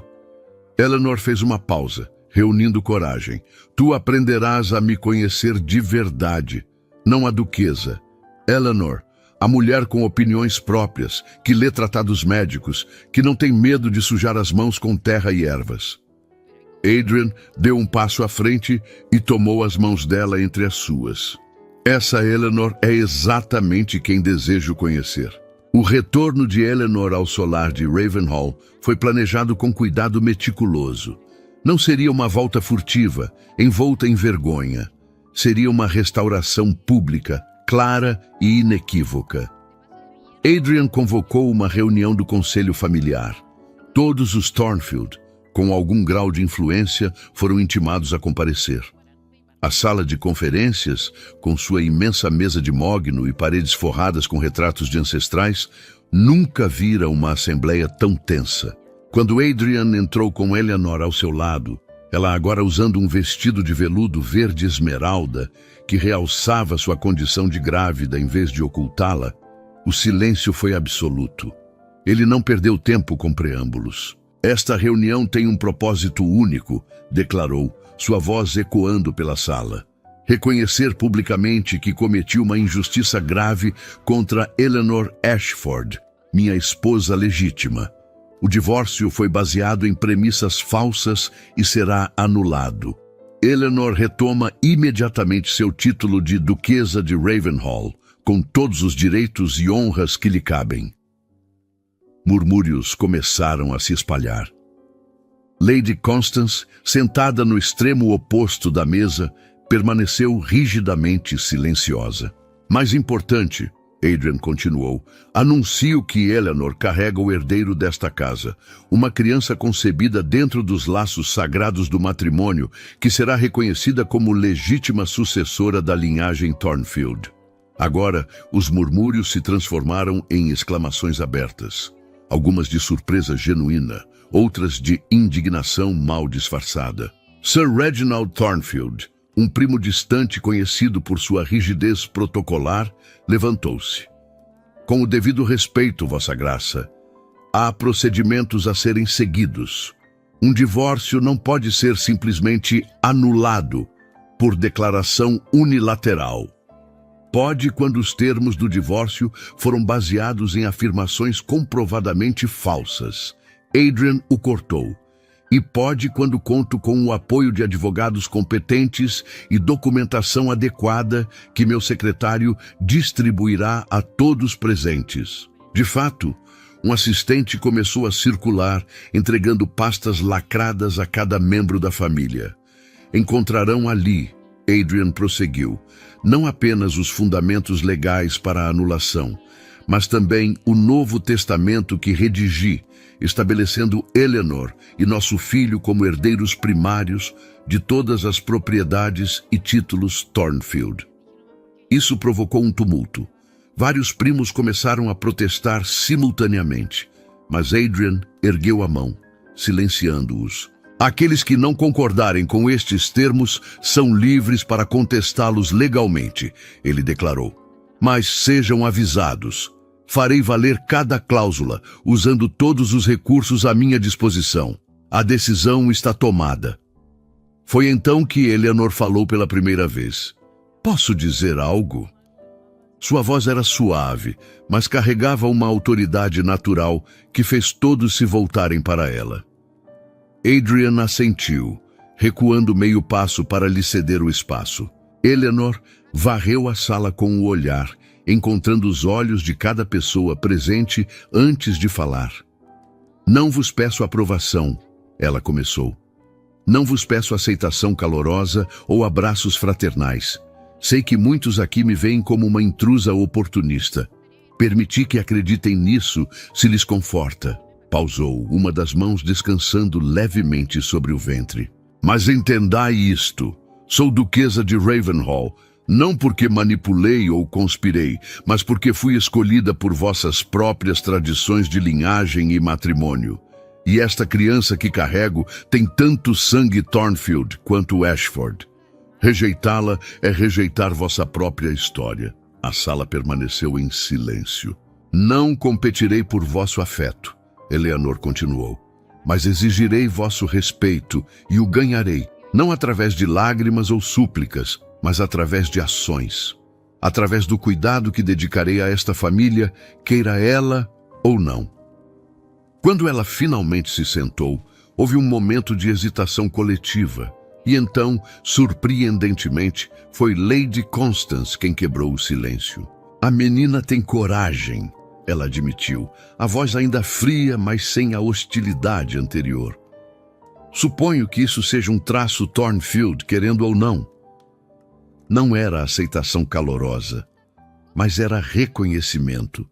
Eleanor fez uma pausa, reunindo coragem. Tu aprenderás a me conhecer de verdade, não a duquesa. Eleanor, a mulher com opiniões próprias, que lê tratados médicos, que não tem medo de sujar as mãos com terra e ervas. Adrian deu um passo à frente e tomou as mãos dela entre as suas. Essa Eleanor é exatamente quem desejo conhecer. O retorno de Eleanor ao solar de Ravenhall foi planejado com cuidado meticuloso. Não seria uma volta furtiva, envolta em vergonha. Seria uma restauração pública, clara e inequívoca. Adrian convocou uma reunião do conselho familiar. Todos os Thornfield, com algum grau de influência, foram intimados a comparecer. A sala de conferências, com sua imensa mesa de mogno e paredes forradas com retratos de ancestrais, nunca vira uma assembleia tão tensa. Quando Adrian entrou com Eleanor ao seu lado, ela agora usando um vestido de veludo verde esmeralda, que realçava sua condição de grávida em vez de ocultá-la, o silêncio foi absoluto. Ele não perdeu tempo com preâmbulos. Esta reunião tem um propósito único, declarou, sua voz ecoando pela sala. reconhecer publicamente que cometi uma injustiça grave contra Eleanor Ashford, minha esposa legítima. O divórcio foi baseado em premissas falsas e será anulado. Eleanor retoma imediatamente seu título de Duquesa de Ravenhall, com todos os direitos e honras que lhe cabem. Murmúrios começaram a se espalhar. Lady Constance, sentada no extremo oposto da mesa, permaneceu rigidamente silenciosa. Mais importante, Adrian continuou, anuncio que Eleanor carrega o herdeiro desta casa, uma criança concebida dentro dos laços sagrados do matrimônio, que será reconhecida como legítima sucessora da linhagem Thornfield. Agora, os murmúrios se transformaram em exclamações abertas, algumas de surpresa genuína, outras de indignação mal disfarçada. Sir Reginald Thornfield, um primo distante conhecido por sua rigidez protocolar, levantou-se. Com o devido respeito, Vossa Graça, há procedimentos a serem seguidos. Um divórcio não pode ser simplesmente anulado por declaração unilateral. Pode quando os termos do divórcio foram baseados em afirmações comprovadamente falsas. Adrian o cortou. E pode quando conto com o apoio de advogados competentes e documentação adequada que meu secretário distribuirá a todos presentes. De fato, um assistente começou a circular, entregando pastas lacradas a cada membro da família. Encontrarão ali, Adrian prosseguiu, não apenas os fundamentos legais para a anulação, mas também o Novo Testamento que redigi, estabelecendo Eleanor e nosso filho como herdeiros primários de todas as propriedades e títulos Thornfield. Isso provocou um tumulto. Vários primos começaram a protestar simultaneamente, mas Adrian ergueu a mão, silenciando-os. Aqueles que não concordarem com estes termos são livres para contestá-los legalmente, ele declarou. Mas sejam avisados. Farei valer cada cláusula, usando todos os recursos à minha disposição. A decisão está tomada. Foi então que Eleanor falou pela primeira vez. Posso dizer algo? Sua voz era suave, mas carregava uma autoridade natural que fez todos se voltarem para ela. Adrian assentiu, recuando meio passo para lhe ceder o espaço. Eleanor varreu a sala com o olhar, encontrando os olhos de cada pessoa presente antes de falar. Não vos peço aprovação, ela começou. Não vos peço aceitação calorosa ou abraços fraternais. Sei que muitos aqui me veem como uma intrusa oportunista. Permiti que acreditem nisso se lhes conforta. Pausou, uma das mãos descansando levemente sobre o ventre. Mas entendai isto. Sou duquesa de Ravenhall, não porque manipulei ou conspirei, mas porque fui escolhida por vossas próprias tradições de linhagem e matrimônio. E esta criança que carrego tem tanto sangue Thornfield quanto Ashford. Rejeitá-la é rejeitar vossa própria história. A sala permaneceu em silêncio. Não competirei por vosso afeto, Eleanor continuou, mas exigirei vosso respeito e o ganharei, não através de lágrimas ou súplicas, mas através de ações, através do cuidado que dedicarei a esta família, queira ela ou não. Quando ela finalmente se sentou, houve um momento de hesitação coletiva, e então, surpreendentemente, foi Lady Constance quem quebrou o silêncio. A menina tem coragem, ela admitiu, a voz ainda fria, mas sem a hostilidade anterior. Suponho que isso seja um traço Thornfield, querendo ou não. Não era aceitação calorosa, mas era reconhecimento.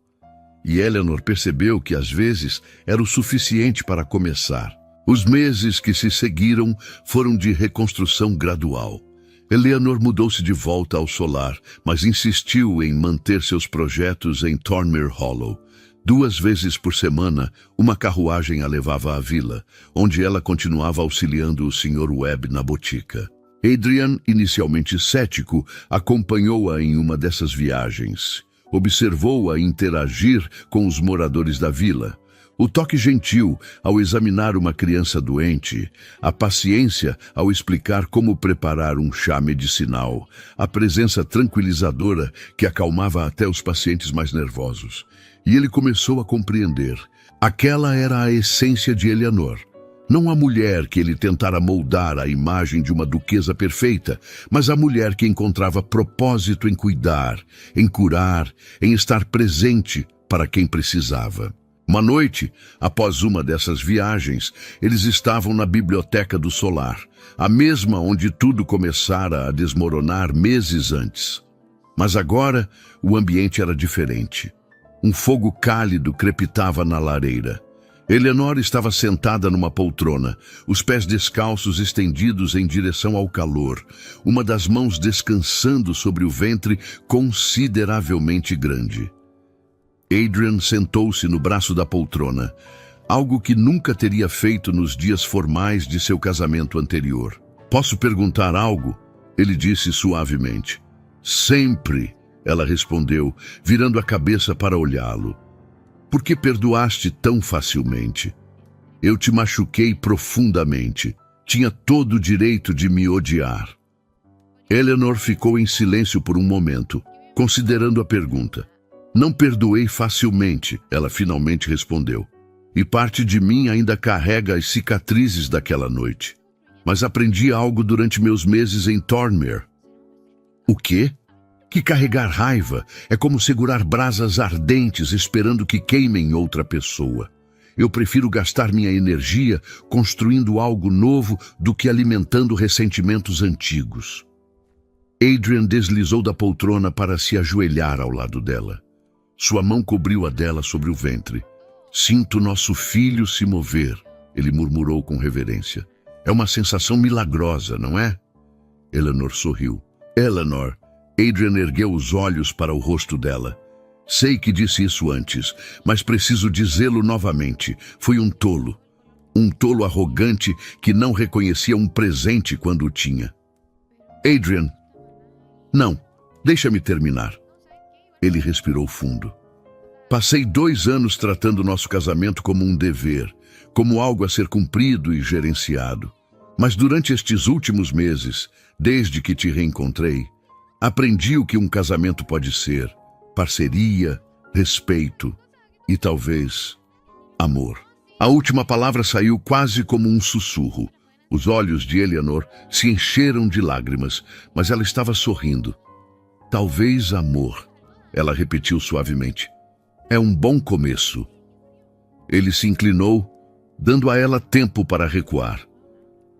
E Eleanor percebeu que às vezes era o suficiente para começar. Os meses que se seguiram foram de reconstrução gradual. Eleanor mudou-se de volta ao solar, mas insistiu em manter seus projetos em Thornmere Hollow. 2 vezes por semana, uma carruagem a levava à vila, onde ela continuava auxiliando o Sr. Webb na botica. Adrian, inicialmente cético, acompanhou-a em uma dessas viagens. Observou-a interagir com os moradores da vila, O toque gentil ao examinar uma criança doente, a paciência ao explicar como preparar um chá medicinal, a presença tranquilizadora que acalmava até os pacientes mais nervosos. E ele começou a compreender. Aquela era a essência de Eleanor. Não a mulher que ele tentara moldar à imagem de uma duquesa perfeita, mas a mulher que encontrava propósito em cuidar, em curar, em estar presente para quem precisava. Uma noite, após uma dessas viagens, eles estavam na biblioteca do solar, a mesma onde tudo começara a desmoronar meses antes. Mas agora, o ambiente era diferente. Um fogo cálido crepitava na lareira. Eleanor estava sentada numa poltrona, os pés descalços estendidos em direção ao calor, uma das mãos descansando sobre o ventre consideravelmente grande. Adrian sentou-se no braço da poltrona, algo que nunca teria feito nos dias formais de seu casamento anterior. "Posso perguntar algo?" ele disse suavemente. "Sempre", ela respondeu, virando a cabeça para olhá-lo. "Por que perdoaste tão facilmente? Eu te machuquei profundamente. Tinha todo o direito de me odiar." Eleanor ficou em silêncio por um momento, considerando a pergunta. "Não perdoei facilmente", ela finalmente respondeu. "E parte de mim ainda carrega as cicatrizes daquela noite. Mas aprendi algo durante meus meses em Thornmere." "O quê?" "Que carregar raiva é como segurar brasas ardentes esperando que queimem outra pessoa. Eu prefiro gastar minha energia construindo algo novo do que alimentando ressentimentos antigos." Adrian deslizou da poltrona para se ajoelhar ao lado dela. Sua mão cobriu a dela sobre o ventre. "Sinto nosso filho se mover", ele murmurou com reverência. "É uma sensação milagrosa, não é?" Eleanor sorriu. "Eleanor." Adrian ergueu os olhos para o rosto dela. "Sei que disse isso antes, mas preciso dizê-lo novamente. Fui um tolo. Um tolo arrogante que não reconhecia um presente quando o tinha." "Adrian." "Não, deixa-me terminar." Ele respirou fundo. "Passei 2 anos tratando nosso casamento como um dever, como algo a ser cumprido e gerenciado. Mas durante estes últimos meses, desde que te reencontrei, aprendi o que um casamento pode ser: parceria, respeito e talvez amor." A última palavra saiu quase como um sussurro. Os olhos de Eleanor se encheram de lágrimas, mas ela estava sorrindo. "Talvez amor", ela repetiu suavemente. "É um bom começo." Ele se inclinou, dando a ela tempo para recuar.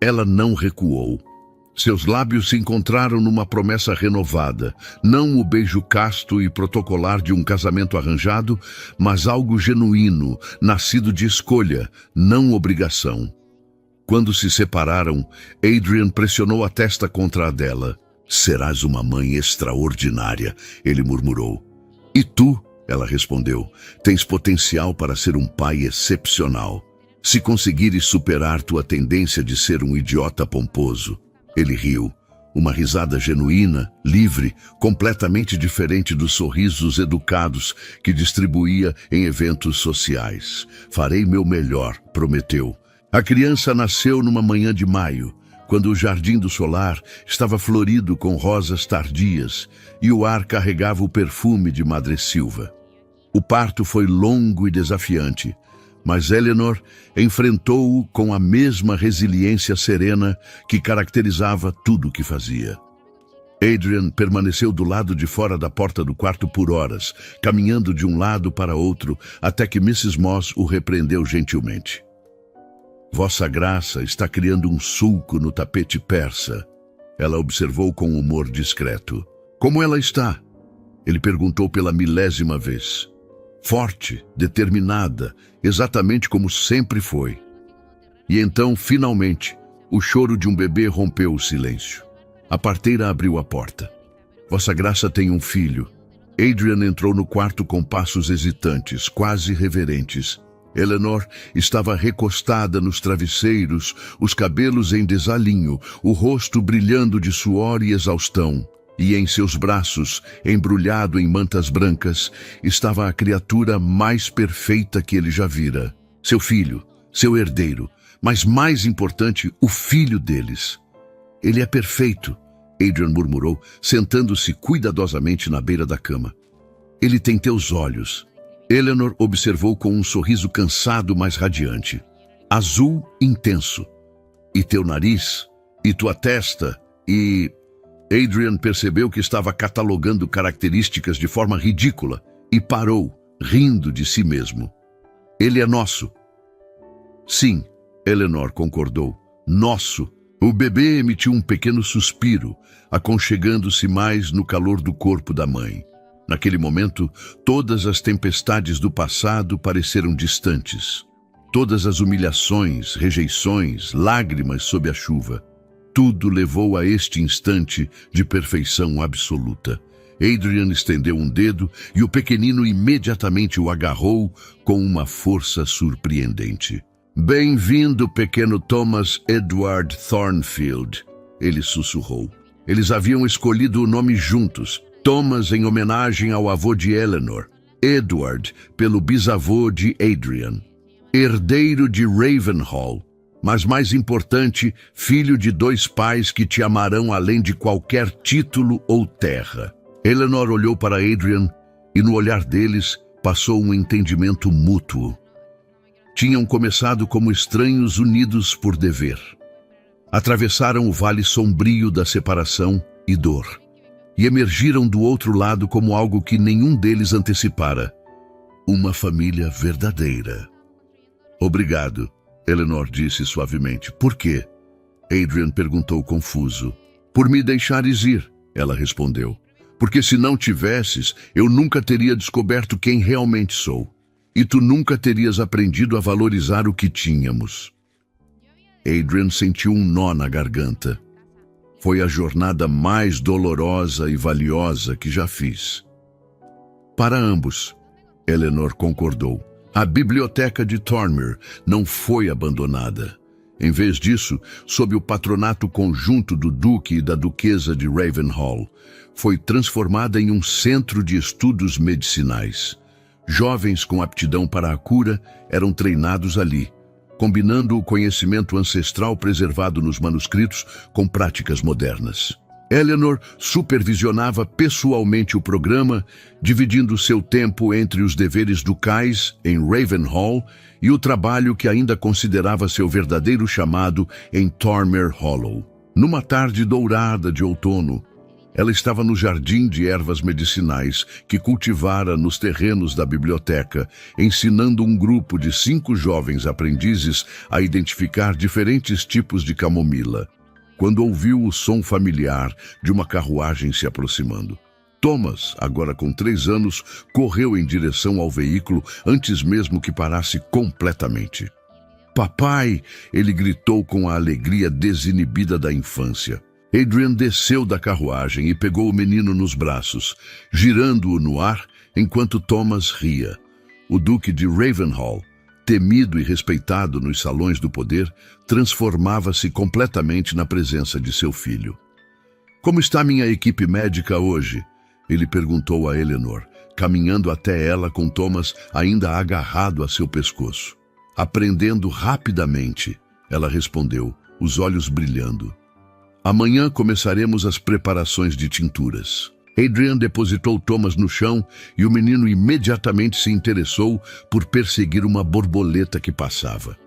Ela não recuou. Seus lábios se encontraram numa promessa renovada, não o beijo casto e protocolar de um casamento arranjado, mas algo genuíno, nascido de escolha, não obrigação. Quando se separaram, Adrian pressionou a testa contra a dela. "Serás uma mãe extraordinária", ele murmurou. "E tu?", ela respondeu. "Tens potencial para ser um pai excepcional. Se conseguires superar tua tendência de ser um idiota pomposo." Ele riu, uma risada genuína, livre, completamente diferente dos sorrisos educados que distribuía em eventos sociais. "Farei meu melhor", prometeu. A criança nasceu numa manhã de maio, quando o jardim do solar estava florido com rosas tardias e o ar carregava o perfume de madressilva. O parto foi longo e desafiante, mas Eleanor enfrentou-o com a mesma resiliência serena que caracterizava tudo o que fazia. Adrian permaneceu do lado de fora da porta do quarto por horas, caminhando de um lado para outro, até que Mrs. Moss o repreendeu gentilmente. "Vossa Graça está criando um sulco no tapete persa", ela observou com humor discreto. "Como ela está?" ele perguntou pela 1000ª vez. "Forte, determinada, exatamente como sempre foi." E então, finalmente, o choro de um bebê rompeu o silêncio. A parteira abriu a porta. "Vossa Graça tem um filho." Adrian entrou no quarto com passos hesitantes, quase reverentes. Eleanor estava recostada nos travesseiros, os cabelos em desalinho, o rosto brilhando de suor e exaustão. E em seus braços, embrulhado em mantas brancas, estava a criatura mais perfeita que ele já vira. Seu filho, seu herdeiro, mas mais importante, o filho deles. Ele é perfeito, Adrian murmurou, sentando-se cuidadosamente na beira da cama. Ele tem teus olhos. Eleanor observou com um sorriso cansado, mas radiante. Azul intenso. E teu nariz, e tua testa, e... Adrian percebeu que estava catalogando características de forma ridícula e parou, rindo de si mesmo. Ele é nosso. Sim, Eleanor concordou. Nosso. O bebê emitiu um pequeno suspiro, aconchegando-se mais no calor do corpo da mãe. Naquele momento, todas as tempestades do passado pareceram distantes. Todas as humilhações, rejeições, lágrimas sob a chuva. Tudo levou a este instante de perfeição absoluta. Adrian estendeu um dedo e o pequenino imediatamente o agarrou com uma força surpreendente. Bem-vindo, pequeno Thomas Edward Thornfield, ele sussurrou. Eles haviam escolhido o nome juntos, Thomas em homenagem ao avô de Eleanor, Edward pelo bisavô de Adrian, herdeiro de Ravenhall, mas mais importante, filho de dois pais que te amarão além de qualquer título ou terra. Eleanor olhou para Adrian e no olhar deles passou um entendimento mútuo. Tinham começado como estranhos unidos por dever. Atravessaram o vale sombrio da separação e dor, e emergiram do outro lado como algo que nenhum deles antecipara. Uma família verdadeira. Obrigado, Eleanor disse suavemente. Por quê? Adrian perguntou confuso. Por me deixares ir, ela respondeu. Porque se não tivesses, eu nunca teria descoberto quem realmente sou. E tu nunca terias aprendido a valorizar o que tínhamos. Adrian sentiu um nó na garganta. Foi a jornada mais dolorosa e valiosa que já fiz. Para ambos, Eleanor concordou. A biblioteca de Thornmere não foi abandonada. Em vez disso, sob o patronato conjunto do Duque e da Duquesa de Ravenhall, foi transformada em um centro de estudos medicinais. Jovens com aptidão para a cura eram treinados ali, combinando o conhecimento ancestral preservado nos manuscritos com práticas modernas. Eleanor supervisionava pessoalmente o programa, dividindo seu tempo entre os deveres ducais em Ravenhall e o trabalho que ainda considerava seu verdadeiro chamado em Thornmere Hollow. Numa tarde dourada de outono, ela estava no jardim de ervas medicinais que cultivara nos terrenos da biblioteca, ensinando um grupo de 5 jovens aprendizes a identificar diferentes tipos de camomila, quando ouviu o som familiar de uma carruagem se aproximando. Thomas, agora com 3 anos, correu em direção ao veículo antes mesmo que parasse completamente. Papai! Ele gritou com a alegria desinibida da infância. Adrian desceu da carruagem e pegou o menino nos braços, girando-o no ar enquanto Thomas ria. O Duque de Ravenhall, temido e respeitado nos salões do poder, transformava-se completamente na presença de seu filho. Como está minha equipe médica hoje? Ele perguntou a Eleanor, caminhando até ela com Thomas ainda agarrado a seu pescoço. Aprendendo rapidamente, ela respondeu, os olhos brilhando. Amanhã começaremos as preparações de tinturas. Adrian depositou Thomas no chão e o menino imediatamente se interessou por perseguir uma borboleta que passava.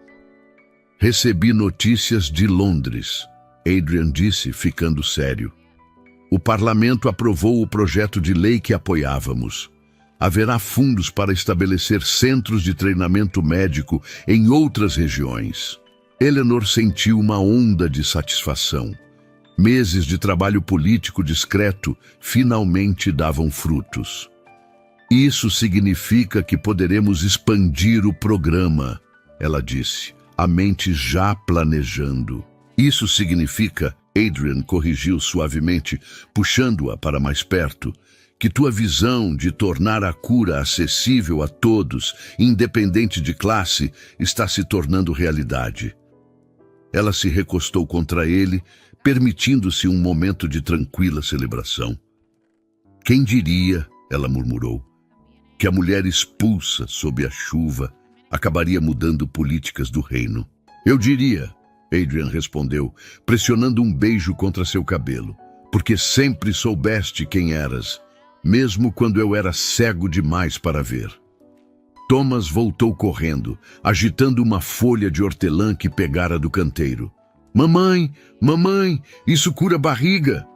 Recebi notícias de Londres, Adrian disse, ficando sério. O parlamento aprovou o projeto de lei que apoiávamos. Haverá fundos para estabelecer centros de treinamento médico em outras regiões. Eleanor sentiu uma onda de satisfação. Meses de trabalho político discreto finalmente davam frutos. Isso significa que poderemos expandir o programa, ela disse, a mente já planejando. Isso significa, Adrian corrigiu suavemente, puxando-a para mais perto, que tua visão de tornar a cura acessível a todos, independente de classe, está se tornando realidade. Ela se recostou contra ele, permitindo-se um momento de tranquila celebração. Quem diria, ela murmurou, que a mulher expulsa sob a chuva acabaria mudando políticas do reino. Eu diria, Adrian respondeu, pressionando um beijo contra seu cabelo, porque sempre soubeste quem eras, mesmo quando eu era cego demais para ver. Thomas voltou correndo, agitando uma folha de hortelã que pegara do canteiro. Mamãe, mamãe, isso cura barriga?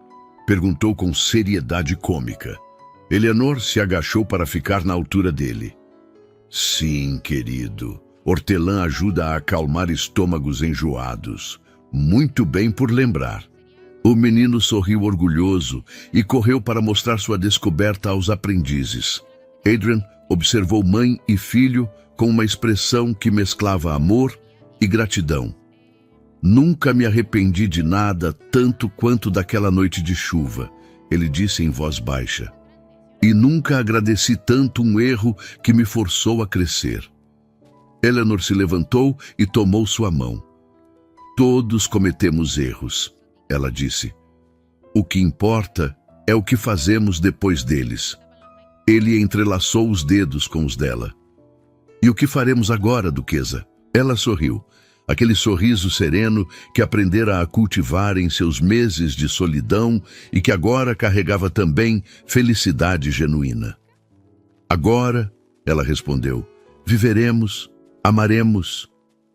Perguntou com seriedade cômica. Eleanor se agachou para ficar na altura dele. Sim, querido. Hortelã ajuda a acalmar estômagos enjoados. Muito bem por lembrar. O menino sorriu orgulhoso e correu para mostrar sua descoberta aos aprendizes. Adrian observou mãe e filho com uma expressão que mesclava amor e gratidão. Nunca me arrependi de nada tanto quanto daquela noite de chuva, ele disse em voz baixa. E nunca agradeci tanto um erro que me forçou a crescer. Eleanor se levantou e tomou sua mão. Todos cometemos erros, ela disse. O que importa é o que fazemos depois deles. Ele entrelaçou os dedos com os dela. E o que faremos agora, duquesa? Ela sorriu. Aquele sorriso sereno que aprendera a cultivar em seus meses de solidão e que agora carregava também felicidade genuína. Agora, ela respondeu, viveremos, amaremos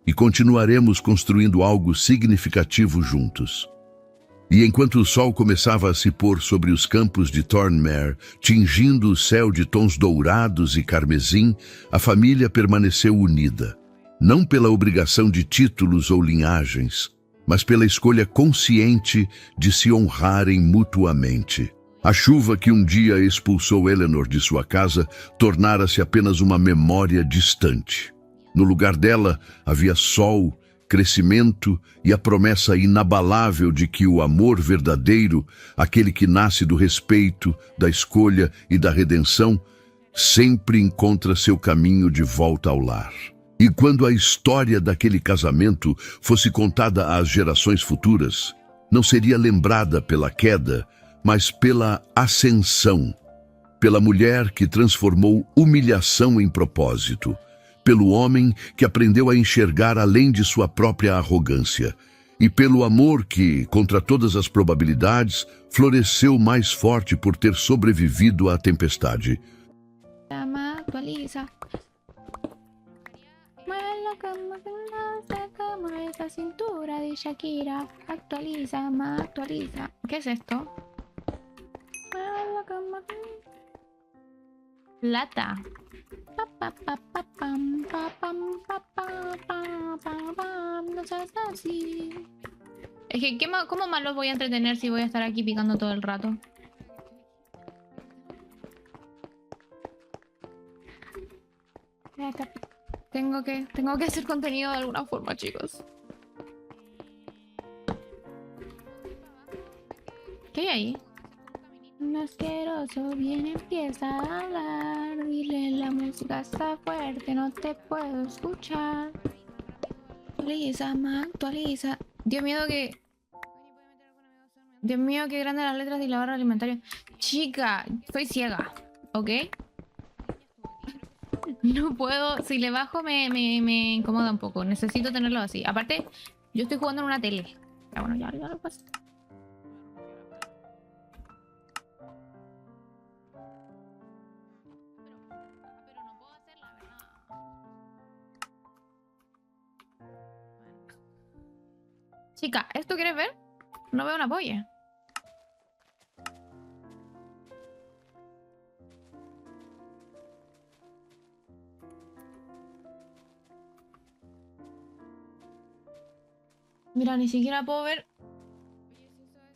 e continuaremos construindo algo significativo juntos. E enquanto o sol começava a se pôr sobre os campos de Thornmere, tingindo o céu de tons dourados e carmesim, a família permaneceu unida. Não pela obrigação de títulos ou linhagens, mas pela escolha consciente de se honrarem mutuamente. A chuva que um dia expulsou Eleanor de sua casa tornara-se apenas uma memória distante. No lugar dela havia sol, crescimento e a promessa inabalável de que o amor verdadeiro, aquele que nasce do respeito, da escolha e da redenção, sempre encontra seu caminho de volta ao lar. E quando a história daquele casamento fosse contada às gerações futuras, não seria lembrada pela queda, mas pela ascensão, pela mulher que transformou humilhação em propósito, pelo homem que aprendeu a enxergar além de sua própria arrogância, e pelo amor que, contra todas as probabilidades, floresceu mais forte por ter sobrevivido à tempestade. Actualiza. Como esa cintura de Shakira. Actualiza, actualiza. ¿Qué es esto? Plata. No seas así. Es que, ¿cómo más los voy a entretener si voy a estar aquí picando todo el rato? Tengo que hacer contenido de alguna forma, chicos. ¿Qué hay ahí? Un asqueroso bien empieza a hablar. Dile, la música está fuerte, no te puedo escuchar. Actualiza, actualiza. Dios mío, Dios mío, qué grandes las letras de la barra alimentaria. Chica, estoy ciega, ¿ok? No puedo, si le bajo me incomoda un poco. Necesito tenerlo así. Aparte, yo estoy jugando en una tele. Ya bueno, ya lo paso. Pero no puedo hacerla, ¿verdad? Chica, ¿esto quieres ver? No veo una polla. Mira, ni siquiera puedo ver. Oye, si eso es...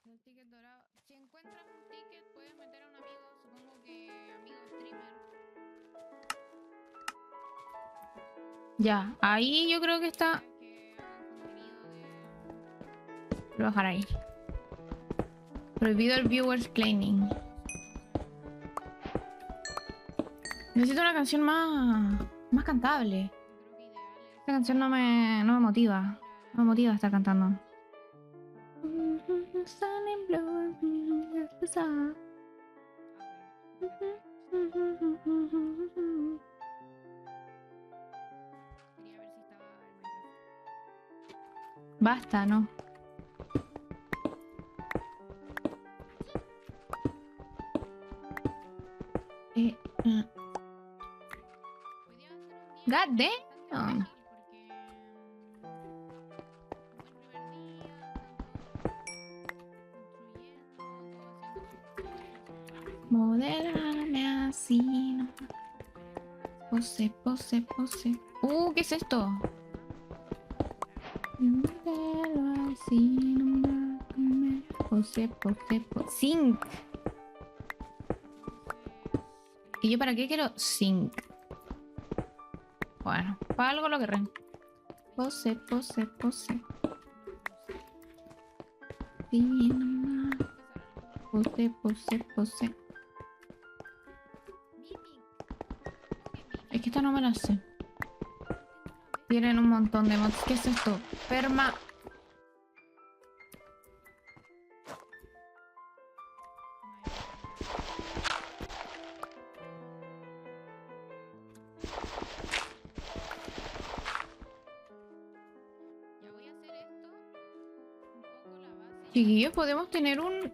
El ticket dorado. Si encuentras un ticket, puedes meter a un amigo. Supongo que amigo streamer. Ya, ahí yo creo que está. Lo voy a dejar ahí. Prohibido el viewers claiming. Necesito una canción más cantable. Esta canción no me motiva. No me motiva estar cantando. Basta, ¿no? Mm. God damn. Modélame así, ¿no? Pose, pose, pose. ¿Qué es esto? Modelo así, no. Pose, pose, pose. Sync. ¿Y yo para qué quiero sync? Bueno, para algo lo querré. Pose, pose, pose. Sí, no. Pose, pose, pose. Es que esta no me la sé. Tienen un montón de mods. ¿Qué es esto? Perma. Chiquillos, podemos tener un...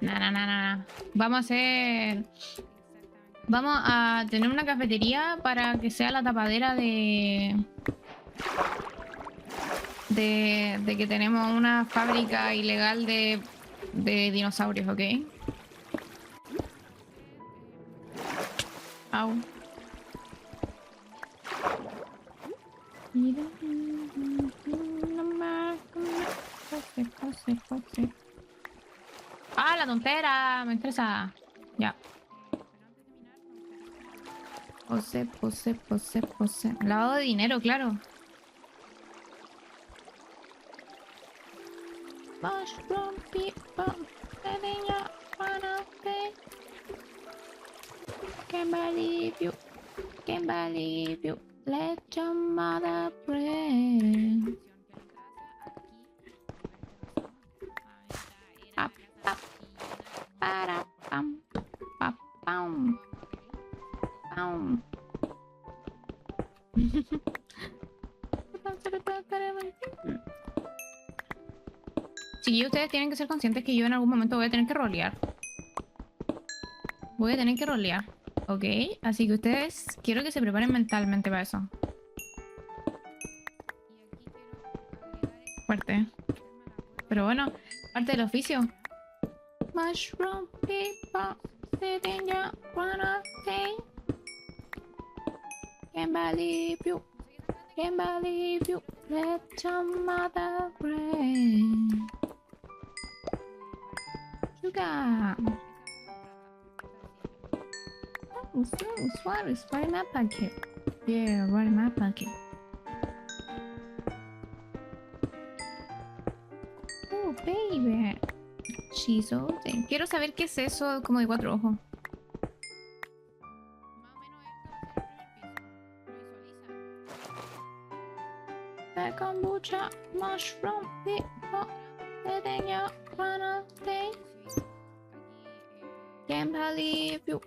No. Vamos a hacer... Vamos a tener una cafetería para que sea la tapadera de que tenemos una fábrica ilegal de dinosaurios, ¿ok? Au. Pose. Ah, la tontera, me estresa. Ya. Pose. Lavado de dinero, claro. Mushroom people, letting you wanna stay. Can't believe you. Let your mother pray. Up, para, pam, pam. Sí, ustedes tienen que ser conscientes que yo en algún momento voy a tener que rolear. ¿Ok? Así que ustedes quiero que se preparen mentalmente para eso. Fuerte. Pero bueno, parte del oficio. Mushroom people sitting ya wanna stay. Can't believe you. Let your mother pray. Sugar. What is right in my pocket? Yeah, right in my pocket. Oh, baby. She's old. Quiero saber qué es eso como de 4 ojos. The kombucha mushroom people letting you wanna stay. Can't believe you.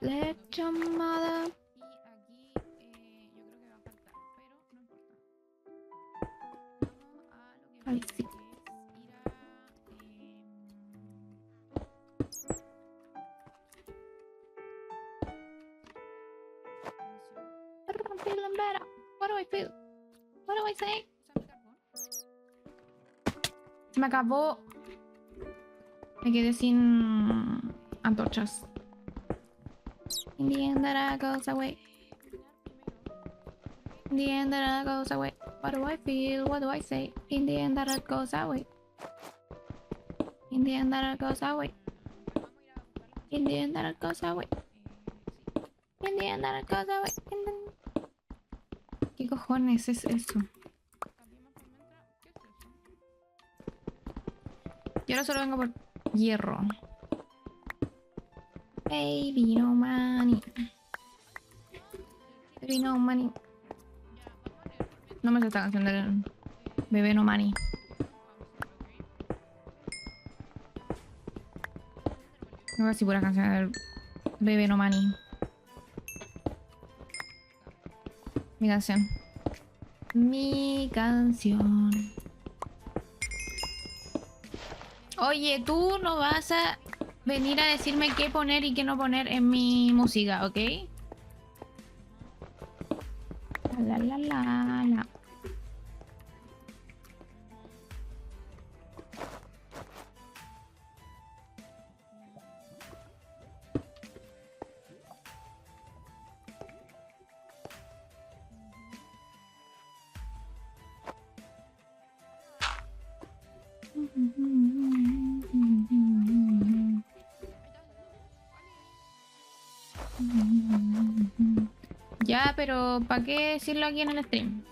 Let your mother. Ay, sí. I'm feeling better. What do I feel? What do I say? Se me acabó. Me quedé sin antorchas. In the end that goes away. In the end that goes away. What do I feel? What do I say? In the end that goes away. In the end that goes away. In the end that goes away. In the end that goes away. ¿Qué cojones es eso? Yo ahora solo vengo por hierro. Baby, no money. Baby, no money. No me sé esta canción del bebé no money. No casi pura canción del bebé no money. Mi canción. mi canción. Oye, tú no vas a venir a decirme qué poner y qué no poner en mi música, ¿ok? La la la la. Ya, pero ¿para qué decirlo aquí en el stream?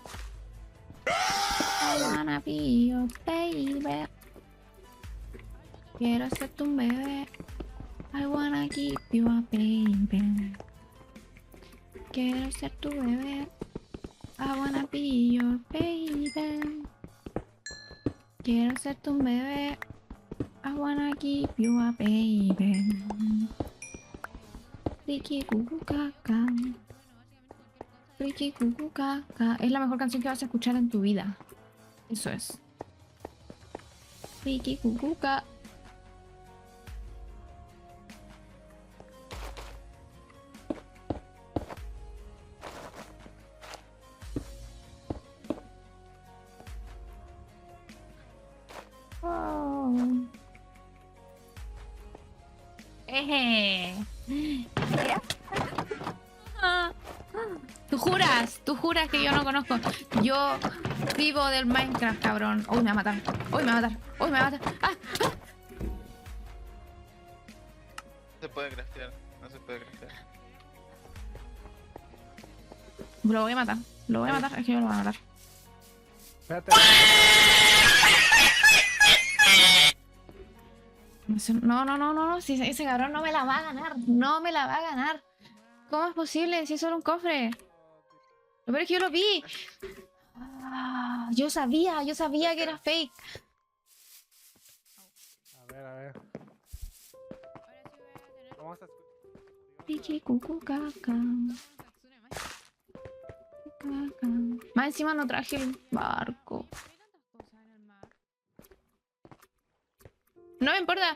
I wanna be your baby. Quiero ser tu bebé. I wanna keep you a baby. Quiero ser tu bebé. I wanna be your baby. Quiero ser tu bebé. I wanna keep you a baby. Ricky cucu caca. Ricky cucu caca. Es la mejor canción que vas a escuchar en tu vida. Eso es. Ricky cucu caca. Oh. Eje. Tú juras que yo no conozco. Yo vivo del Minecraft, cabrón. Uy, me va a matar. Uy, me va a matar. Uy, me va a matar. ¡Ah! No se puede craftear, no se puede craftear. Lo voy a matar. Lo voy a matar. Es que yo lo voy a matar. Espérate. No, no, no, no, no. Si ese cabrón no me la va a ganar. No me la va a ganar. ¿Cómo es posible? Si es solo un cofre. Lo peor es que yo lo vi. Ah, yo sabía que era fake. A ver. Vamos a escuchar. Pichi, cucu, caca. Caca. Más encima no traje el barco. No me importa.